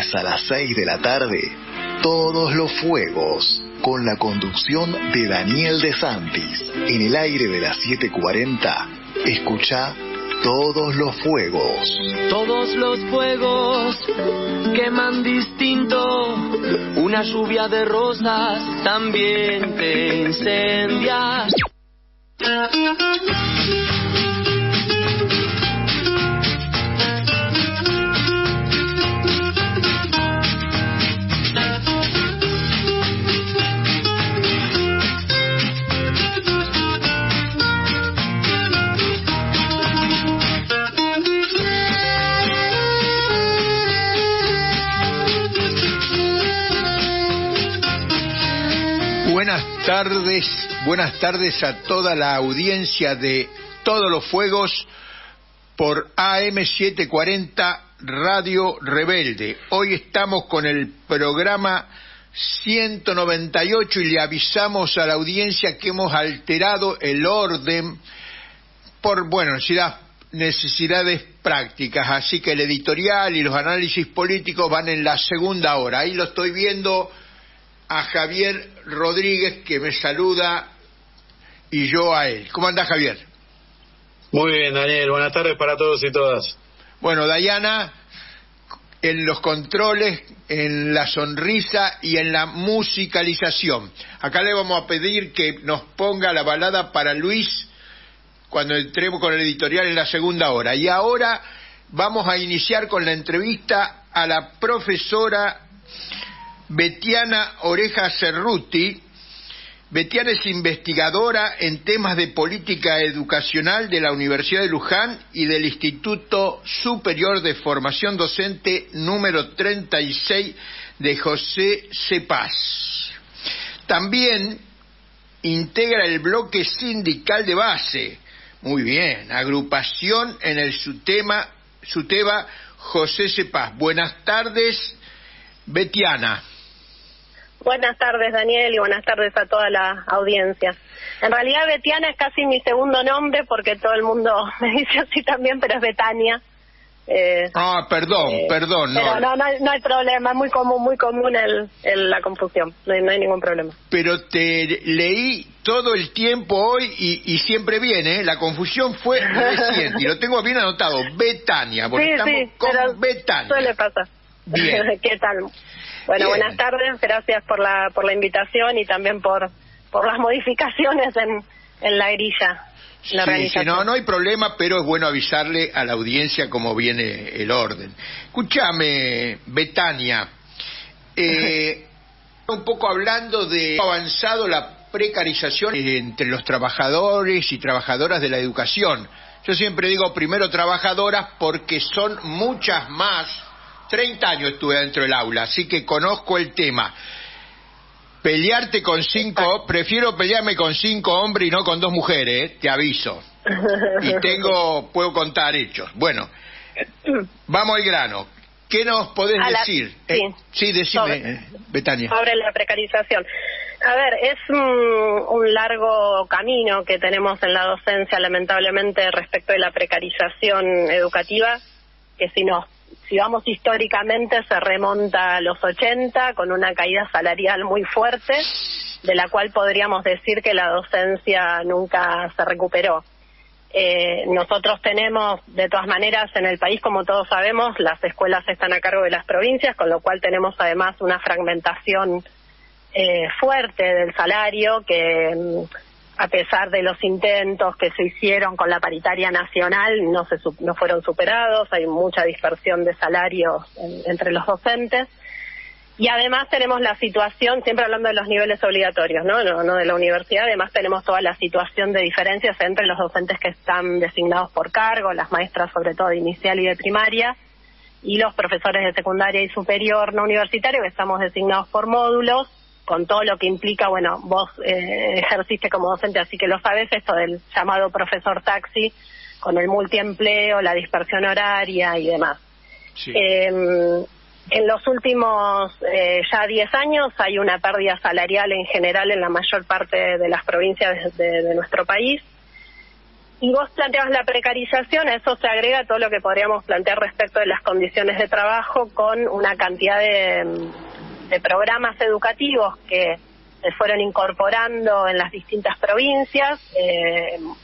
lunes a las 6 de la tarde, Todos los Fuegos, con la conducción de Daniel De Santis. En el aire de las 7:40, escucha Todos los Fuegos. Todos los fuegos queman distinto. Una lluvia de rosas también te incendia. Buenas tardes a toda la audiencia de Todos los Fuegos por AM740 Radio Rebelde. Hoy estamos con el programa 198 y le avisamos a la audiencia que hemos alterado el orden por, necesidades prácticas, así que el editorial y los análisis políticos van en la segunda hora. Ahí lo estoy viendo a Javier Rodríguez, que me saluda, y yo a él. ¿Cómo andás, Javier? Muy bien, Daniel. Buenas tardes para todos y todas. Bueno, Dayana, en los controles, en la sonrisa y en la musicalización. Acá le vamos a pedir que nos ponga la balada para Luis cuando entremos con el editorial en la segunda hora. Y ahora vamos a iniciar con la entrevista a la profesora Betiana Oreja Cerruti. Betiana es investigadora en temas de política educacional de la Universidad de Luján y del Instituto Superior de Formación Docente número 36 de José Cepaz. También integra el bloque sindical de base. Muy bien, agrupación en el SUTEBA José Cepaz. Buenas tardes, Betiana. Buenas tardes, Daniel, y buenas tardes a toda la audiencia. En realidad, Betiana es casi mi segundo nombre, porque todo el mundo me dice así también, pero es Betania. Perdón. Pero no hay problema, es muy común la confusión, no hay ningún problema. Pero te leí todo el tiempo hoy y siempre viene, la confusión fue reciente, y lo tengo bien anotado, Betania, porque estamos con Betania. Suele pasar. Bien. ¿Qué tal? Bueno, bien. Buenas tardes, gracias por la invitación y también por las modificaciones en la grilla. La organización. No hay problema, pero es bueno avisarle a la audiencia cómo viene el orden. Escúchame, Betania, un poco hablando de avanzado la precarización entre los trabajadores y trabajadoras de la educación. Yo siempre digo primero trabajadoras porque son muchas más. 30 años estuve dentro del aula, así que conozco el tema. Prefiero pelearme con 5 hombres y no con 2 mujeres, te aviso. Y puedo contar hechos. Bueno, vamos al grano. ¿Qué nos podés decir? Sí, decime, Betania. Sobre la precarización. A ver, es un largo camino que tenemos en la docencia, lamentablemente, respecto de la precarización educativa, que si vamos históricamente se remonta a los 80 con una caída salarial muy fuerte, de la cual podríamos decir que la docencia nunca se recuperó. Nosotros tenemos, de todas maneras, en el país, como todos sabemos, las escuelas están a cargo de las provincias, con lo cual tenemos además una fragmentación fuerte del salario que, a pesar de los intentos que se hicieron con la paritaria nacional, no fueron superados. Hay mucha dispersión de salarios entre los docentes. Y además tenemos la situación, siempre hablando de los niveles obligatorios, no de la universidad, además tenemos toda la situación de diferencias entre los docentes que están designados por cargo, las maestras sobre todo de inicial y de primaria, y los profesores de secundaria y superior no universitario, que estamos designados por módulos, con todo lo que implica, vos ejerciste como docente, así que lo sabes, esto del llamado profesor taxi, con el multiempleo, la dispersión horaria y demás. Sí. En los últimos ya 10 años hay una pérdida salarial en general en la mayor parte de las provincias de nuestro país, Y vos planteabas la precarización, a eso se agrega todo lo que podríamos plantear respecto de las condiciones de trabajo, con una cantidad de programas educativos que se fueron incorporando en las distintas provincias,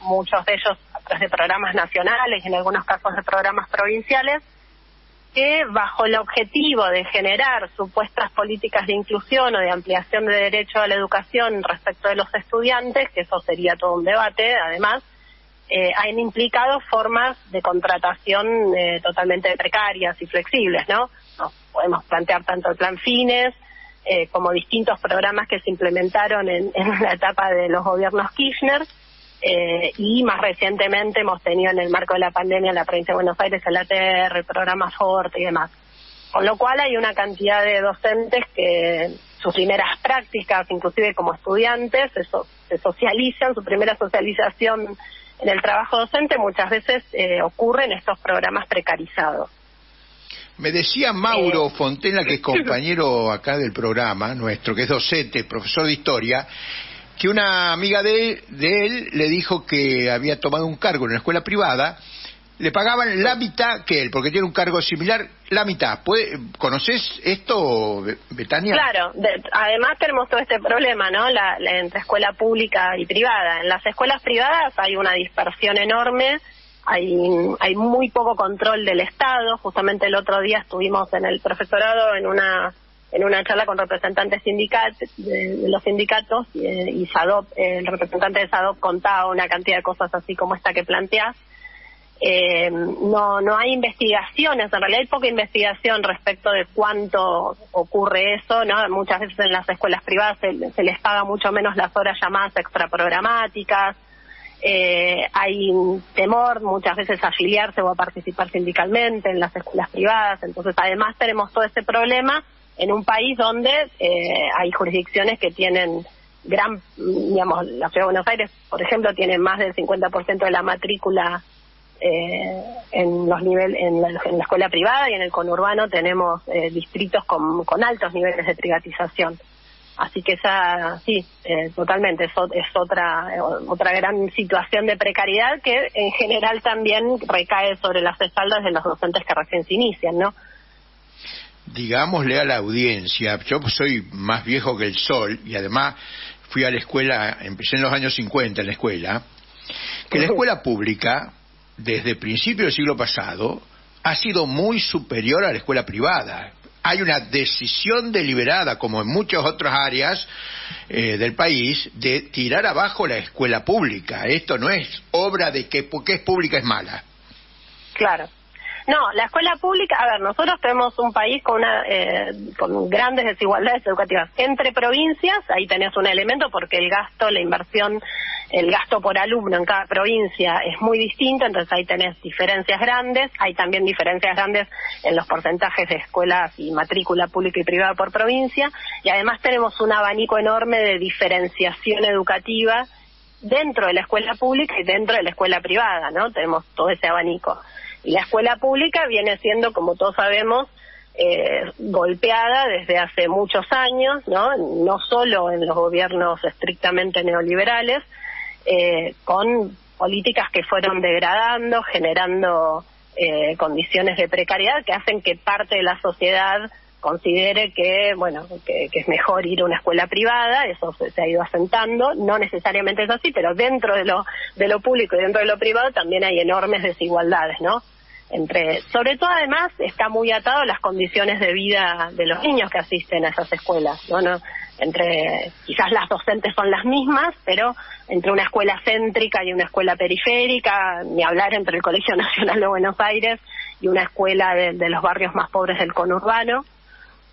muchos de ellos a través de programas nacionales y en algunos casos de programas provinciales, que bajo el objetivo de generar supuestas políticas de inclusión o de ampliación de derecho a la educación respecto de los estudiantes, que eso sería todo un debate, además, han implicado formas de contratación totalmente precarias y flexibles, ¿no? Nos podemos plantear tanto el Plan Fines como distintos programas que se implementaron en la etapa de los gobiernos Kirchner, y más recientemente hemos tenido en el marco de la pandemia en la provincia de Buenos Aires el ATR, el programa Forte y demás. Con lo cual hay una cantidad de docentes que sus primeras prácticas, inclusive como estudiantes, se socializan, su primera socialización en el trabajo docente muchas veces ocurre en estos programas precarizados. Me decía Mauro Fontena, que es compañero acá del programa nuestro, que es docente, profesor de historia, que una amiga de él le dijo que había tomado un cargo en una escuela privada, le pagaban la mitad que él, porque tiene un cargo similar, la mitad. ¿Conoces esto, Betania? Claro, además tenemos todo este problema, ¿no? Entre escuela pública y privada. En las escuelas privadas hay una dispersión enorme, hay muy poco control del Estado. Justamente el otro día estuvimos en el profesorado en una charla con representantes de los sindicatos, y SADOP, el representante de SADOP contaba una cantidad de cosas así como esta que planteás. No hay investigaciones, en realidad hay poca investigación respecto de cuánto ocurre eso, ¿no? Muchas veces en las escuelas privadas se les paga mucho menos las horas llamadas extraprogramáticas, hay temor muchas veces a afiliarse o a participar sindicalmente en las escuelas privadas. Entonces además tenemos todo ese problema en un país donde hay jurisdicciones que tienen digamos, la Ciudad de Buenos Aires, por ejemplo, tiene más del 50% de la matrícula en la escuela privada, y en el conurbano tenemos distritos con altos niveles de privatización. Así que esa, sí, totalmente, es otra gran situación de precariedad que en general también recae sobre las espaldas de los docentes que recién se inician, ¿no? Digámosle a la audiencia, yo soy más viejo que el sol y además fui a la escuela, empecé en los años 50 en la escuela, que la escuela pública, desde principios del siglo pasado, ha sido muy superior a la escuela privada. Hay una decisión deliberada, como en muchas otras áreas del país, de tirar abajo la escuela pública. Esto no es obra de que porque es pública es mala. Claro. No, la escuela pública, a ver, nosotros tenemos un país con grandes desigualdades educativas entre provincias. Ahí tenés un elemento porque la inversión, el gasto por alumno en cada provincia es muy distinto, entonces ahí tenés diferencias grandes. Hay también diferencias grandes en los porcentajes de escuelas y matrícula pública y privada por provincia, y además tenemos un abanico enorme de diferenciación educativa dentro de la escuela pública y dentro de la escuela privada, ¿no? Tenemos todo ese abanico. Y la escuela pública viene siendo, como todos sabemos, golpeada desde hace muchos años, no solo en los gobiernos estrictamente neoliberales, con políticas que fueron degradando, generando condiciones de precariedad que hacen que parte de la sociedad considere que es mejor ir a una escuela privada. Eso se ha ido asentando, no necesariamente es así, pero dentro de lo público y dentro de lo privado también hay enormes desigualdades, ¿no? Sobre todo además está muy atado a las condiciones de vida de los niños que asisten a esas escuelas, ¿no? Quizás las docentes son las mismas, pero entre una escuela céntrica y una escuela periférica, ni hablar entre el Colegio Nacional de Buenos Aires y una escuela de los barrios más pobres del conurbano,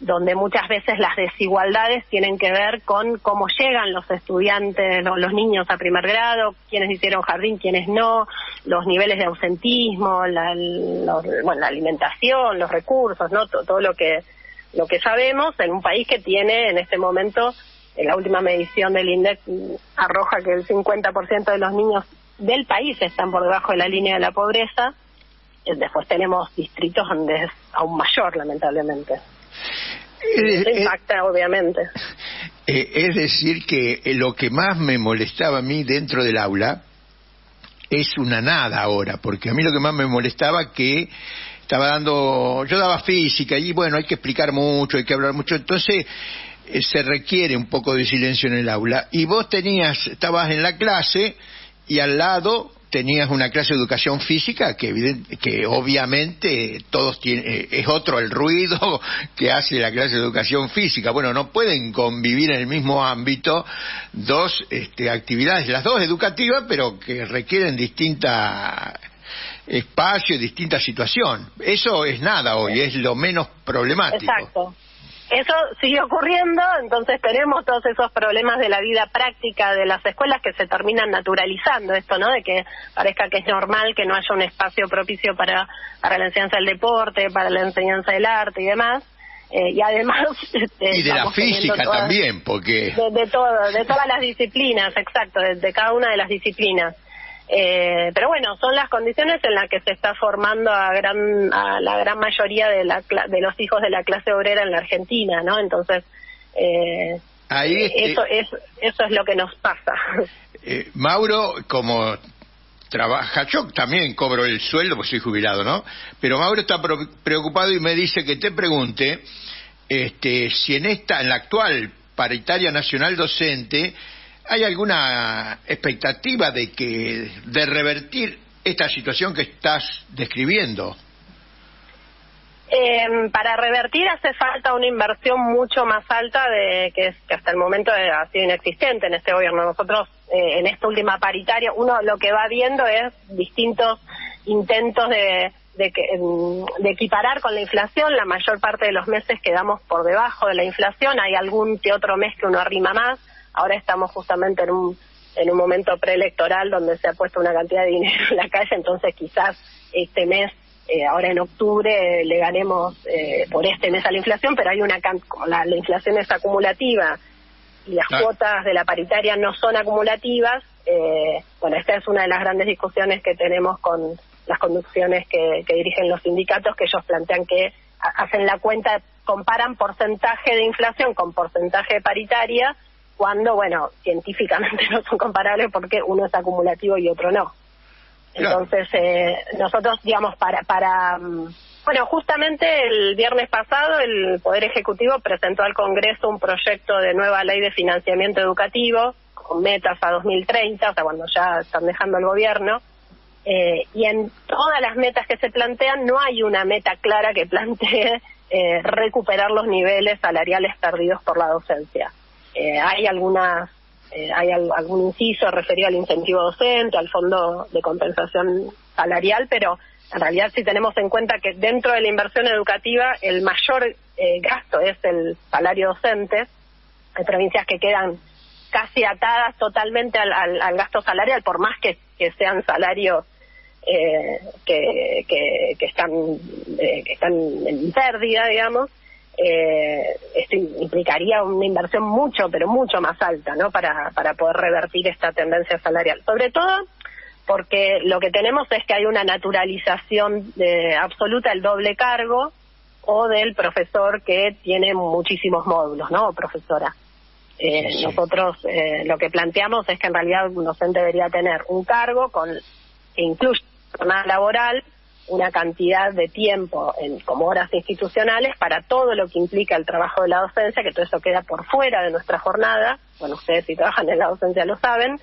donde muchas veces las desigualdades tienen que ver con cómo llegan los estudiantes, los niños a primer grado, quiénes hicieron jardín, quiénes no, los niveles de ausentismo, la alimentación, los recursos, ¿no? Todo lo que sabemos en un país que tiene en este momento, en la última medición del INDEC arroja que el 50% de los niños del país están por debajo de la línea de la pobreza. Después tenemos distritos donde es aún mayor, lamentablemente. Impacta, obviamente. Es decir, que lo que más me molestaba a mí dentro del aula es una nada ahora, porque a mí lo que más me molestaba que yo daba física y bueno, hay que explicar mucho, hay que hablar mucho, entonces se requiere un poco de silencio en el aula, y vos estabas en la clase y al lado tenías una clase de educación física que obviamente es otro el ruido que hace la clase de educación física. Bueno, no pueden convivir en el mismo ámbito dos actividades, las dos educativas, pero que requieren distinta espacio y distinta situación. Eso es nada hoy, es lo menos problemático. Exacto. Eso sigue ocurriendo, entonces tenemos todos esos problemas de la vida práctica de las escuelas que se terminan naturalizando, esto, ¿no? De que parezca que es normal que no haya un espacio propicio para la enseñanza del deporte, para la enseñanza del arte y demás. Y además... y de la física también, porque... De todas las disciplinas, exacto, de cada una de las disciplinas. Pero bueno, son las condiciones en las que se está formando a la gran mayoría de los hijos de la clase obrera en la Argentina, ¿no? Entonces, eso es lo que nos pasa. Mauro, como trabaja, yo también cobro el sueldo porque soy jubilado, ¿no? Pero Mauro está preocupado y me dice que te pregunte si en la actual paritaria nacional docente ¿hay alguna expectativa de revertir esta situación que estás describiendo? Para revertir hace falta una inversión mucho más alta que hasta el momento ha sido inexistente en este gobierno. Nosotros, en esta última paritaria, uno lo que va viendo es distintos intentos de equiparar con la inflación. La mayor parte de los meses quedamos por debajo de la inflación, hay algún que otro mes que uno arrima más. Ahora estamos justamente en un momento preelectoral donde se ha puesto una cantidad de dinero en la calle, entonces quizás este mes, ahora en octubre, le ganemos por este mes a la inflación, pero hay la inflación es acumulativa y las cuotas de la paritaria no son acumulativas. Bueno, esta es una de las grandes discusiones que tenemos con las conducciones que dirigen los sindicatos, que ellos plantean que hacen la cuenta, comparan porcentaje de inflación con porcentaje de paritaria, cuando, bueno, científicamente no son comparables porque uno es acumulativo y otro no. Entonces, nosotros, digamos, bueno, justamente el viernes pasado el Poder Ejecutivo presentó al Congreso un proyecto de nueva ley de financiamiento educativo con metas a 2030, o sea, cuando ya están dejando el gobierno, y en todas las metas que se plantean no hay una meta clara que plantee recuperar los niveles salariales perdidos por la docencia. Hay algún inciso referido al incentivo docente, al fondo de compensación salarial, pero en realidad si tenemos en cuenta que dentro de la inversión educativa el mayor gasto es el salario docente, hay provincias que quedan casi atadas totalmente al gasto salarial, por más que sean salarios que están en pérdida, digamos. Esto implicaría una inversión pero mucho más alta, ¿no? Para poder revertir esta tendencia salarial. Sobre todo porque lo que tenemos es que hay una naturalización absoluta del doble cargo o del profesor que tiene muchísimos módulos, ¿no? O profesora. Sí. Nosotros lo que planteamos es que en realidad un docente debería tener un cargo que incluye jornada laboral, una cantidad de tiempo como horas institucionales para todo lo que implica el trabajo de la docencia, que todo eso queda por fuera de nuestra jornada. Bueno, ustedes si trabajan en la docencia lo saben.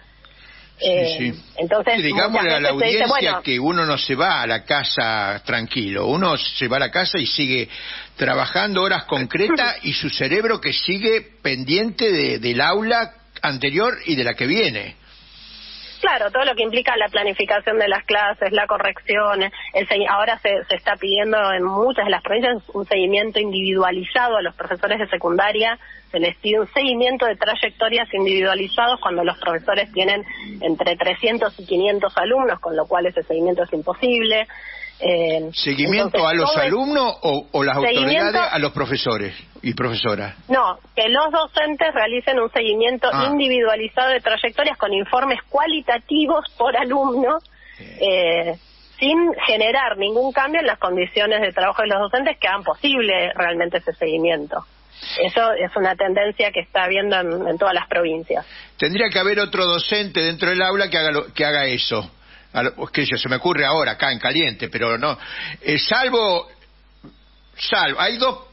Sí. Entonces, digámosle a la audiencia dice, bueno, que uno no se va a la casa tranquilo, uno se va a la casa y sigue trabajando horas concretas y su cerebro que sigue pendiente del aula anterior y de la que viene. Claro, todo lo que implica la planificación de las clases, la corrección, ahora se está pidiendo en muchas de las provincias un seguimiento individualizado a los profesores de secundaria, se les pide un seguimiento de trayectorias individualizados cuando los profesores tienen entre 300 y 500 alumnos, con lo cual ese seguimiento es imposible. ¿Seguimiento entonces, a los alumnos o las autoridades a los profesores y profesoras? No, que los docentes realicen un seguimiento individualizado de trayectorias con informes cualitativos por alumno, sin generar ningún cambio en las condiciones de trabajo de los docentes que hagan posible realmente ese seguimiento. Eso es una tendencia que está habiendo en todas las provincias. Tendría que haber otro docente dentro del aula que haga eso. que se me ocurre ahora acá en caliente, pero no, salvo, hay dos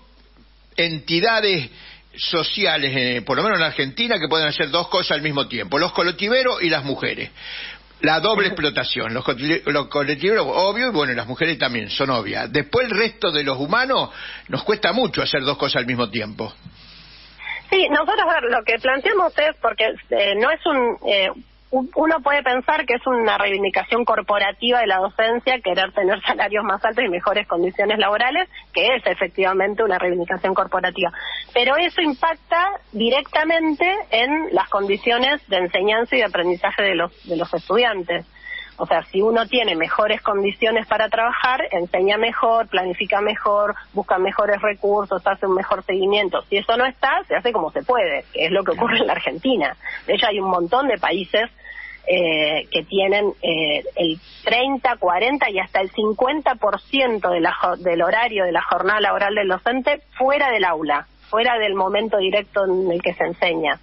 entidades sociales, por lo menos en Argentina, que pueden hacer dos cosas al mismo tiempo: los colectiveros y las mujeres. La doble explotación, los colectiveros, obvio, y bueno, las mujeres también son obvias. Después el resto de los humanos nos cuesta mucho hacer dos cosas al mismo tiempo. Sí, nosotros lo que planteamos es, porque no es uno puede pensar que es una reivindicación corporativa de la docencia querer tener salarios más altos y mejores condiciones laborales, que es efectivamente una reivindicación corporativa. Pero eso impacta directamente en las condiciones de enseñanza y de aprendizaje de los estudiantes. O sea, si uno tiene mejores condiciones para trabajar, enseña mejor, planifica mejor, busca mejores recursos, hace un mejor seguimiento. Si eso no está, se hace como se puede, que es lo que ocurre en la Argentina. De hecho, hay un montón de países que tienen el 30, 40 y hasta el 50% del horario de la jornada laboral del docente fuera del aula, fuera del momento directo en el que se enseña.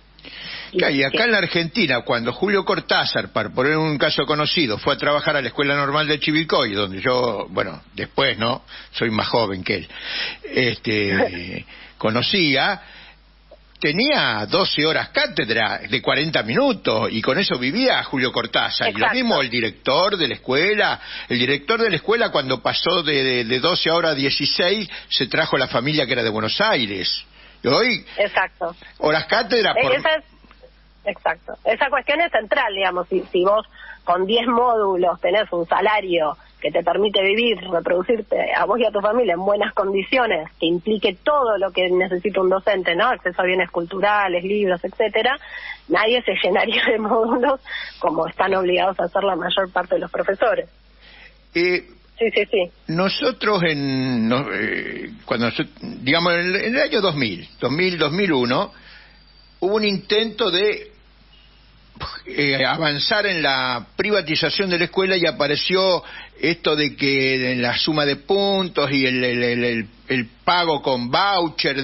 Y acá en la Argentina, cuando Julio Cortázar, para poner un caso conocido, fue a trabajar a la Escuela Normal de Chivilcoy, donde yo, bueno, después, ¿no?, soy más joven que él, conocía, tenía 12 horas cátedra de 40 minutos y con eso vivía Julio Cortázar. Exacto. Y lo mismo el director de la escuela cuando pasó de 12 horas a 16 se trajo la familia que era de Buenos Aires. Y hoy, exacto, horas cátedra por... Exacto. Esa cuestión es central, digamos. Si vos con 10 módulos tenés un salario que te permite vivir, reproducirte a vos y a tu familia en buenas condiciones, que implique todo lo que necesita un docente, ¿no? Acceso a bienes culturales, libros, etcétera, nadie se llenaría de módulos como están obligados a hacer la mayor parte de los profesores. Sí. Nosotros cuando digamos en el año 2001 hubo un intento de avanzar en la privatización de la escuela y apareció esto de que la suma de puntos y el pago con voucher,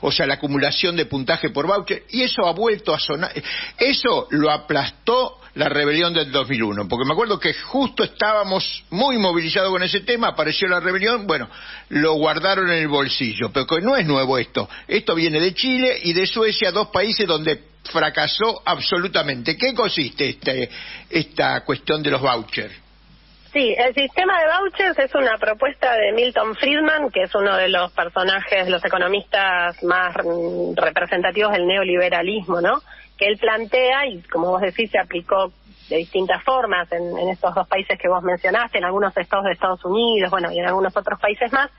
o sea, la acumulación de puntaje por voucher, y eso ha vuelto a sonar. Eso lo aplastó la rebelión del 2001, porque me acuerdo que justo estábamos muy movilizados con ese tema, apareció la rebelión, bueno, lo guardaron en el bolsillo, pero que no es nuevo esto viene de Chile y de Suecia, dos países donde fracasó absolutamente. ¿Qué consiste esta cuestión de los vouchers? Sí, el sistema de vouchers es una propuesta de Milton Friedman, que es uno de los personajes, los economistas más representativos del neoliberalismo, ¿no? Que él plantea, y como vos decís, se aplicó de distintas formas en estos dos países que vos mencionaste, en algunos estados de Estados Unidos, bueno, y en algunos otros países más,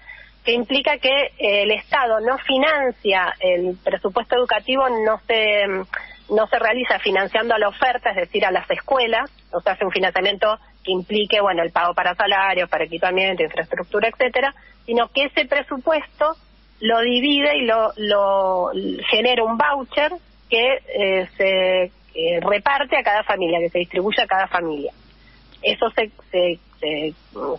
que implica que el Estado no financia el presupuesto educativo, no se realiza financiando a la oferta, es decir, a las escuelas, o sea, hace un financiamiento que implique, bueno, el pago para salarios, para equipamiento, infraestructura, etcétera, sino que ese presupuesto lo divide y lo genera un voucher que se reparte a cada familia, que se distribuye a cada familia. Eso se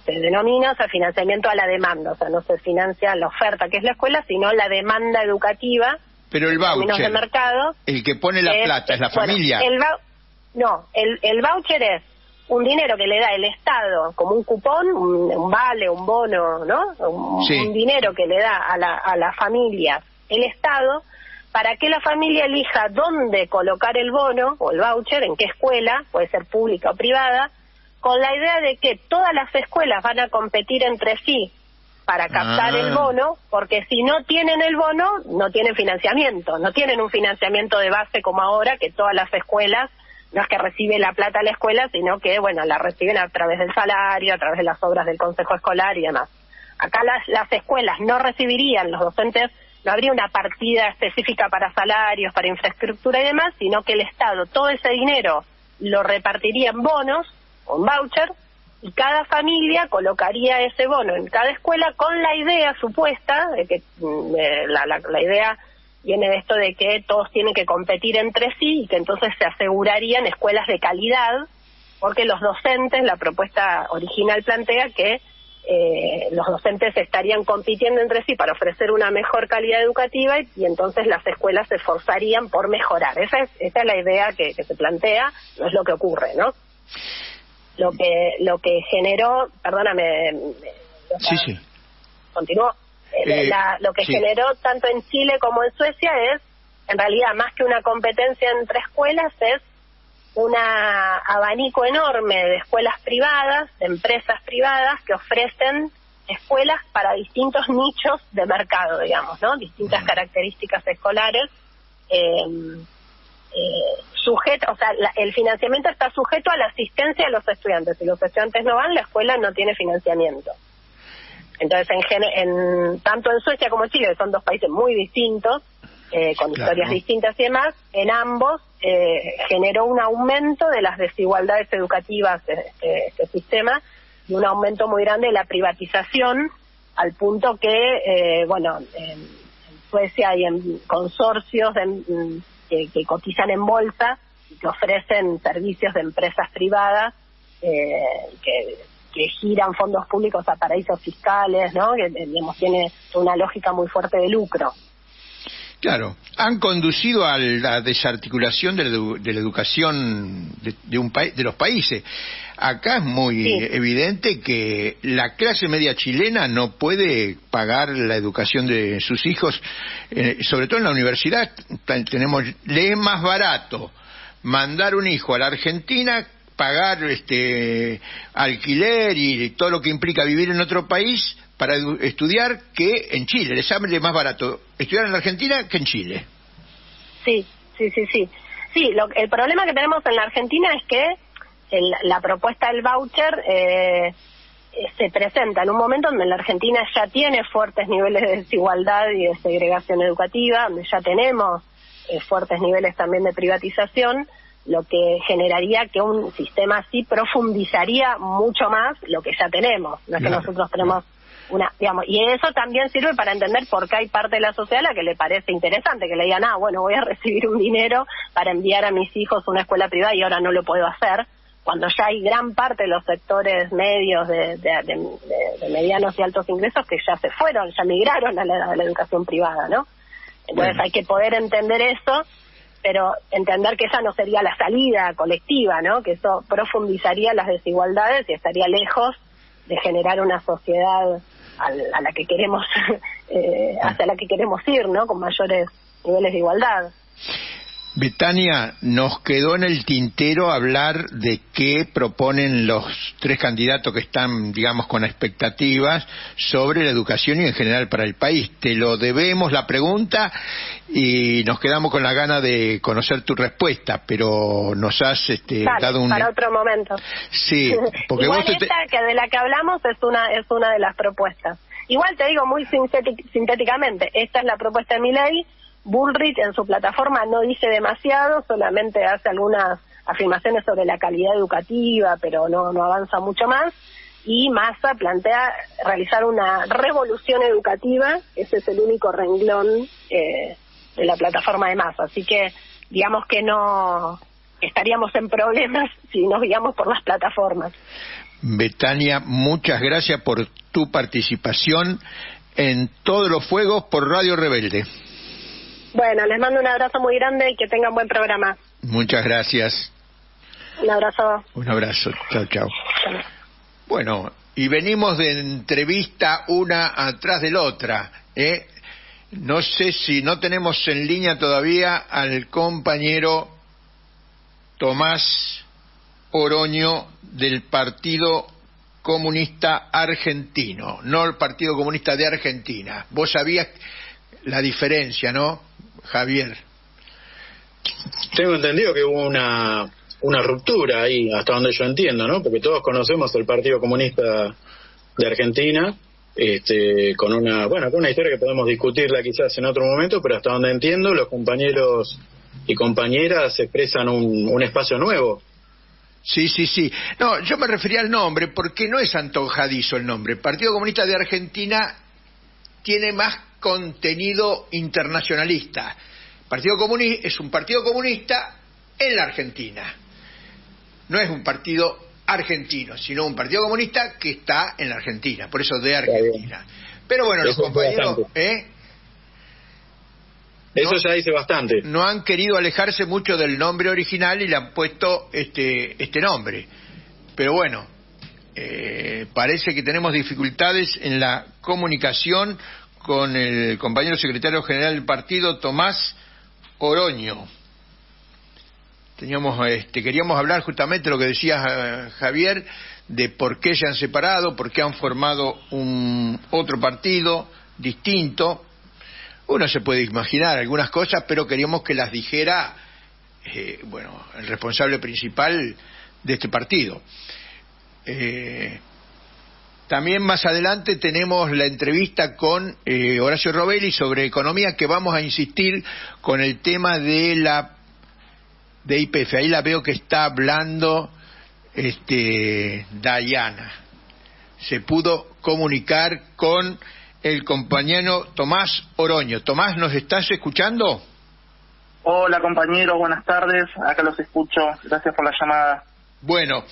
denomina, o sea, financiamiento a la demanda, o sea, no se financia la oferta que es la escuela, sino la demanda educativa. Pero el voucher, de mercado, el que pone la plata es la familia. El voucher es un dinero que le da el Estado como un cupón, un vale, un bono, ¿no? Un dinero que le da a la familia el Estado para que la familia elija dónde colocar el bono o el voucher, en qué escuela, puede ser pública o privada, con la idea de que todas las escuelas van a competir entre sí para captar el bono, porque si no tienen el bono, no tienen financiamiento, no tienen un financiamiento de base como ahora, que todas las escuelas, no es que recibe la plata a la escuela, sino que, bueno, la reciben a través del salario, a través de las obras del consejo escolar y demás. Acá las escuelas no recibirían, los docentes, no habría una partida específica para salarios, para infraestructura y demás, sino que el Estado todo ese dinero lo repartiría en bonos, o en voucher, y cada familia colocaría ese bono en cada escuela con la idea supuesta de que la idea viene de esto de que todos tienen que competir entre sí y que entonces se asegurarían escuelas de calidad, porque los docentes, la propuesta original plantea que los docentes estarían compitiendo entre sí para ofrecer una mejor calidad educativa y entonces las escuelas se esforzarían por mejorar. Esa es la idea que se plantea, no es lo que ocurre, ¿no? lo que generó, perdóname, sí. Continuó. Lo que generó tanto en Chile como en Suecia es, en realidad, más que una competencia entre escuelas, es un abanico enorme de escuelas privadas, de empresas privadas que ofrecen escuelas para distintos nichos de mercado, digamos, ¿no? Distintas características escolares. O sea, el financiamiento está sujeto a la asistencia de los estudiantes. Si los estudiantes no van, la escuela no tiene financiamiento. Entonces, tanto en Suecia como en Chile, que son dos países muy distintos, con historias distintas y demás, en ambos generó un aumento de las desigualdades educativas este sistema, y un aumento muy grande de la privatización, al punto que, en Suecia hay consorcios que cotizan en bolsa y que ofrecen servicios de empresas privadas que giran fondos públicos a paraísos fiscales, ¿no? Que, digamos, tiene una lógica muy fuerte de lucro. Claro, han conducido a la desarticulación de la educación de los países. Acá es muy evidente que la clase media chilena no puede pagar la educación de sus hijos, sobre todo en la universidad. Le es más barato mandar un hijo a la Argentina, pagar alquiler y todo lo que implica vivir en otro país para estudiar, que en Chile. Les sale más barato estudiar en la Argentina que en Chile. Sí, el problema que tenemos en la Argentina es que la propuesta del voucher se presenta en un momento donde la Argentina ya tiene fuertes niveles de desigualdad y de segregación educativa, donde ya tenemos fuertes niveles también de privatización, lo que generaría que un sistema así profundizaría mucho más lo que ya tenemos. No es que nosotros tenemos y eso también sirve para entender por qué hay parte de la sociedad a la que le parece interesante, que le digan, voy a recibir un dinero para enviar a mis hijos a una escuela privada y ahora no lo puedo hacer, cuando ya hay gran parte de los sectores medios de medianos y altos ingresos que ya se fueron, ya migraron a la educación privada, ¿no? Entonces hay que poder entender eso, pero entender que esa no sería la salida colectiva, ¿no? Que eso profundizaría las desigualdades y estaría lejos de generar una sociedad a la que queremos hacia la que queremos ir, ¿no? Con mayores niveles de igualdad. Betania, nos quedó en el tintero hablar de qué proponen los tres candidatos que están, digamos, con expectativas sobre la educación y en general para el país. Te lo debemos la pregunta y nos quedamos con la gana de conocer tu respuesta, pero nos has dado un... para otro momento. Sí, porque igual vos esta que de la que hablamos es una de las propuestas. Igual te digo muy sintéticamente, esta es la propuesta de Milei. Bullrich en su plataforma no dice demasiado, solamente hace algunas afirmaciones sobre la calidad educativa, pero no avanza mucho más. Y Massa plantea realizar una revolución educativa, ese es el único renglón de la plataforma de Massa. Así que digamos que no estaríamos en problemas si nos guiamos por las plataformas. Betania, muchas gracias por tu participación en Todos los Fuegos por Radio Rebelde. Bueno, les mando un abrazo muy grande y que tengan buen programa. Muchas gracias. Un abrazo. Un abrazo. Chao, chao. Bueno, y venimos de entrevista una atrás de la otra, ¿eh? No sé si no tenemos en línea todavía al compañero Tomás Oroño del Partido Comunista Argentino, no el Partido Comunista de Argentina. Vos sabías la diferencia, ¿no, Javier? Tengo entendido que hubo una ruptura ahí, hasta donde yo entiendo, ¿no? Porque todos conocemos el Partido Comunista de Argentina, con una historia que podemos discutirla quizás en otro momento, pero hasta donde entiendo, los compañeros y compañeras expresan un espacio nuevo. Sí. No, yo me refería al nombre, porque no es antojadizo el nombre. El Partido Comunista de Argentina tiene más contenido internacionalista. Es un partido comunista en la Argentina. No es un partido argentino, sino un partido comunista que está en la Argentina, por eso de Argentina. Pero bueno, los compañeros eso ya dice bastante. No han querido alejarse mucho del nombre original y le han puesto este nombre. pero bueno, parece que tenemos dificultades en la comunicación con el compañero secretario general del partido, Tomás Oroño. Queríamos hablar justamente lo que decía Javier, de por qué se han separado, por qué han formado otro partido distinto. Uno se puede imaginar algunas cosas, pero queríamos que las dijera el responsable principal de este partido. También más adelante tenemos la entrevista con Horacio Robelli sobre economía, que vamos a insistir con el tema de YPF. Ahí la veo que está hablando Dayana. Se pudo comunicar con el compañero Tomás Oroño. Tomás, ¿nos estás escuchando? Hola compañeros, buenas tardes, acá los escucho, gracias por la llamada. Bueno,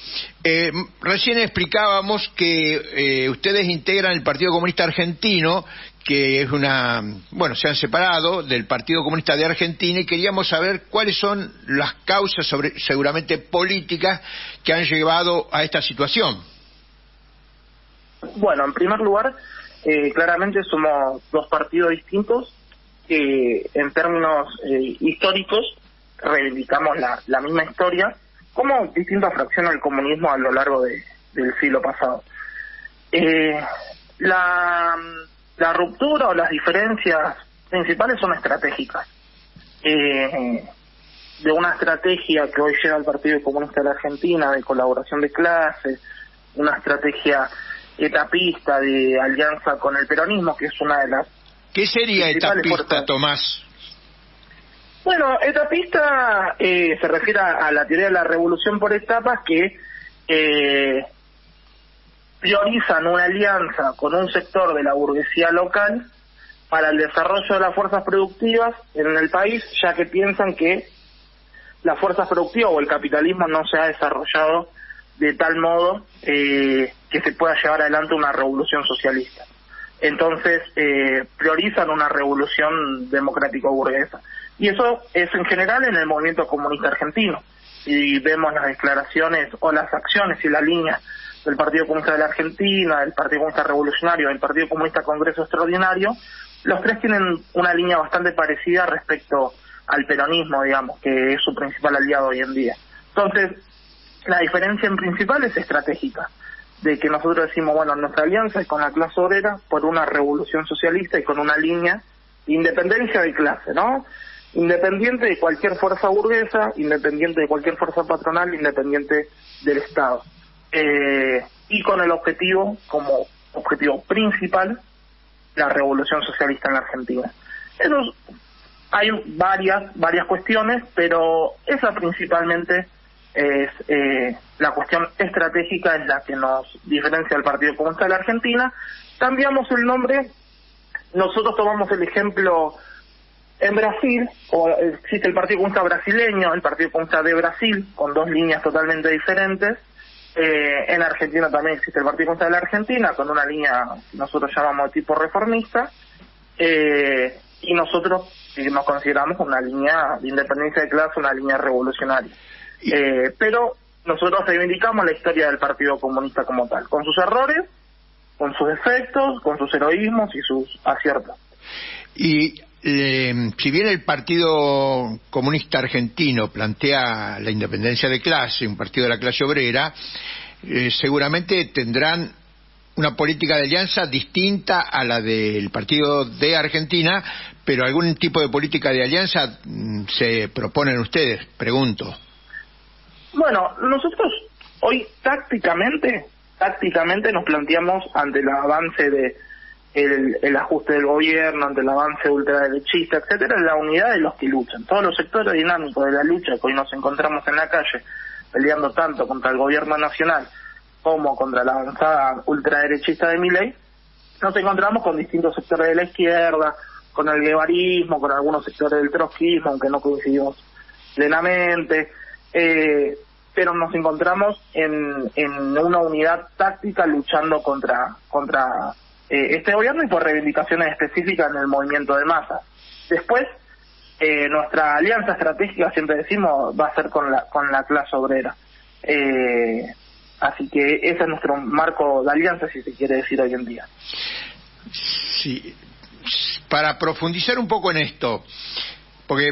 recién explicábamos que ustedes integran el Partido Comunista Argentino, que es se han separado del Partido Comunista de Argentina, y queríamos saber cuáles son las causas, seguramente políticas, que han llevado a esta situación. Bueno, en primer lugar, claramente somos dos partidos distintos que en términos históricos reivindicamos la misma historia, como distintas fracciones del comunismo a lo largo del siglo pasado. La ruptura o las diferencias principales son estratégicas. De una estrategia que hoy llega al Partido Comunista de la Argentina de colaboración de clases, una estrategia etapista de alianza con el peronismo, que es una de las... ¿Qué sería etapista, Tomás? Bueno, etapista se refiere a la teoría de la revolución por etapas, que priorizan una alianza con un sector de la burguesía local para el desarrollo de las fuerzas productivas en el país, ya que piensan que las fuerzas productivas o el capitalismo no se ha desarrollado de tal modo que se pueda llevar adelante una revolución socialista. Entonces priorizan una revolución democrático-burguesa. Y eso es en general en el movimiento comunista argentino. Y vemos las declaraciones o las acciones y la línea del Partido Comunista de la Argentina, del Partido Comunista Revolucionario, del Partido Comunista Congreso Extraordinario, los tres tienen una línea bastante parecida respecto al peronismo, digamos, que es su principal aliado hoy en día. Entonces, la diferencia en principal es estratégica, de que nosotros decimos, bueno, nuestra alianza es con la clase obrera por una revolución socialista y con una línea de independencia de clase, ¿no? Independiente de cualquier fuerza burguesa, independiente de cualquier fuerza patronal, independiente del Estado. Y con el objetivo, como objetivo principal, la revolución socialista en la Argentina. Hay varias cuestiones, pero esa principalmente es la cuestión estratégica, es la que nos diferencia del Partido Comunista de la Argentina. Cambiamos el nombre, nosotros tomamos el ejemplo en Brasil, existe el Partido Comunista brasileño, el Partido Comunista de Brasil, con dos líneas totalmente diferentes. En Argentina también existe el Partido Comunista de la Argentina, con una línea que nosotros llamamos de tipo reformista, y nosotros nos consideramos una línea de independencia de clase, una línea revolucionaria. Pero nosotros reivindicamos la historia del Partido Comunista como tal, con sus errores, con sus defectos, con sus heroísmos y sus aciertos. Y si bien el Partido Comunista Argentino plantea la independencia de clase, un partido de la clase obrera, seguramente tendrán una política de alianza distinta a la del Partido de Argentina, pero algún tipo de política de alianza se proponen ustedes, pregunto. Bueno, nosotros hoy tácticamente nos planteamos ante el avance de el ajuste del gobierno, ante el avance ultraderechista, etcétera, la unidad de los que luchan. Todos los sectores dinámicos de la lucha que hoy nos encontramos en la calle, peleando tanto contra el gobierno nacional como contra la avanzada ultraderechista de Milei, nos encontramos con distintos sectores de la izquierda, con el guevarismo, con algunos sectores del trotskismo, aunque no coincidimos plenamente, pero nos encontramos en una unidad táctica luchando contra este gobierno y por reivindicaciones específicas en el movimiento de masas. Después, nuestra alianza estratégica, siempre decimos, va a ser con la clase obrera. Así que ese es nuestro marco de alianza, si se quiere decir hoy en día. Sí, para profundizar un poco en esto, porque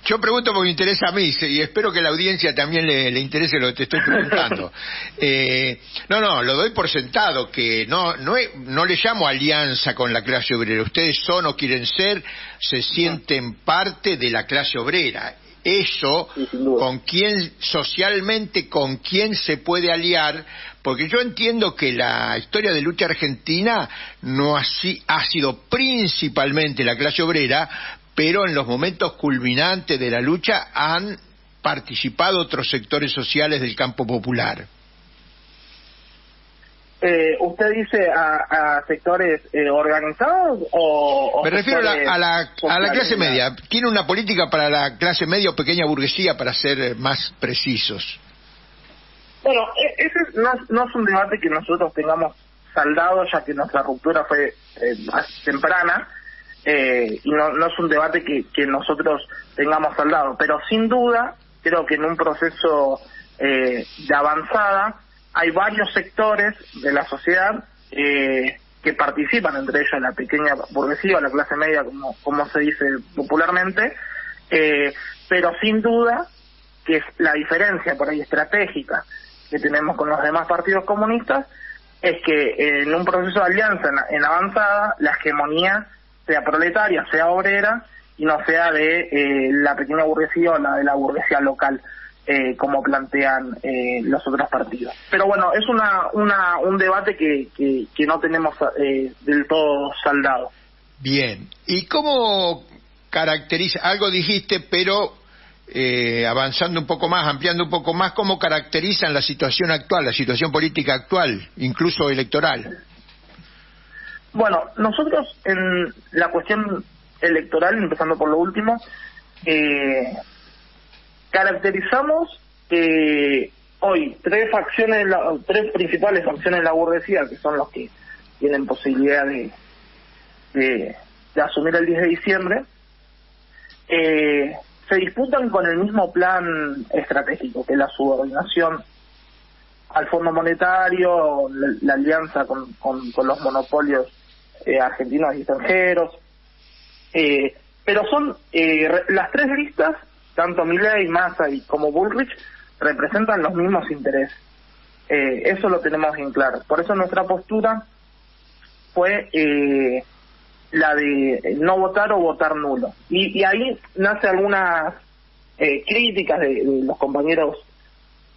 yo pregunto porque me interesa a mí y espero que a la audiencia también le interese lo que te estoy preguntando. No, lo doy por sentado, que no le llamo alianza con la clase obrera. Ustedes son o quieren ser, se sienten parte de la clase obrera. Eso, sí, con quién socialmente, con quién se puede aliar, porque yo entiendo que la historia de lucha argentina no ha sido principalmente la clase obrera, pero en los momentos culminantes de la lucha han participado otros sectores sociales del campo popular. ¿Usted dice a sectores organizados o me refiero a la clase media? ¿Tiene una política para la clase media o pequeña burguesía, para ser más precisos? Bueno, ese no es un debate que nosotros tengamos saldado, ya que nuestra ruptura fue temprana, y no es un debate que nosotros tengamos saldado, pero sin duda creo que en un proceso de avanzada hay varios sectores de la sociedad que participan, entre ellos la pequeña burguesía o la clase media, como se dice popularmente, pero sin duda que es la diferencia por ahí estratégica que tenemos con los demás partidos comunistas, es que en un proceso de alianza en avanzada, la hegemonía sea proletaria, sea obrera, y no sea de la pequeña burguesía o la de la burguesía local, como plantean los otros partidos. Pero bueno, es un debate que no tenemos del todo saldado. Bien, ¿y cómo caracteriza, algo dijiste, pero avanzando un poco más, ampliando un poco más, cómo caracterizan la situación actual, la situación política actual, incluso electoral? Bueno, nosotros en la cuestión electoral, empezando por lo último, caracterizamos hoy tres principales facciones de la burguesía, que son los que tienen posibilidad de asumir el 10 de diciembre, se disputan con el mismo plan estratégico, que es la subordinación al Fondo Monetario, la alianza con los monopolios argentinos y extranjeros, pero son las tres listas, tanto Milei, Massa y como Bullrich, representan los mismos intereses. Eso lo tenemos bien claro. Por eso nuestra postura fue la de no votar o votar nulo. Y ahí nace algunas críticas de los compañeros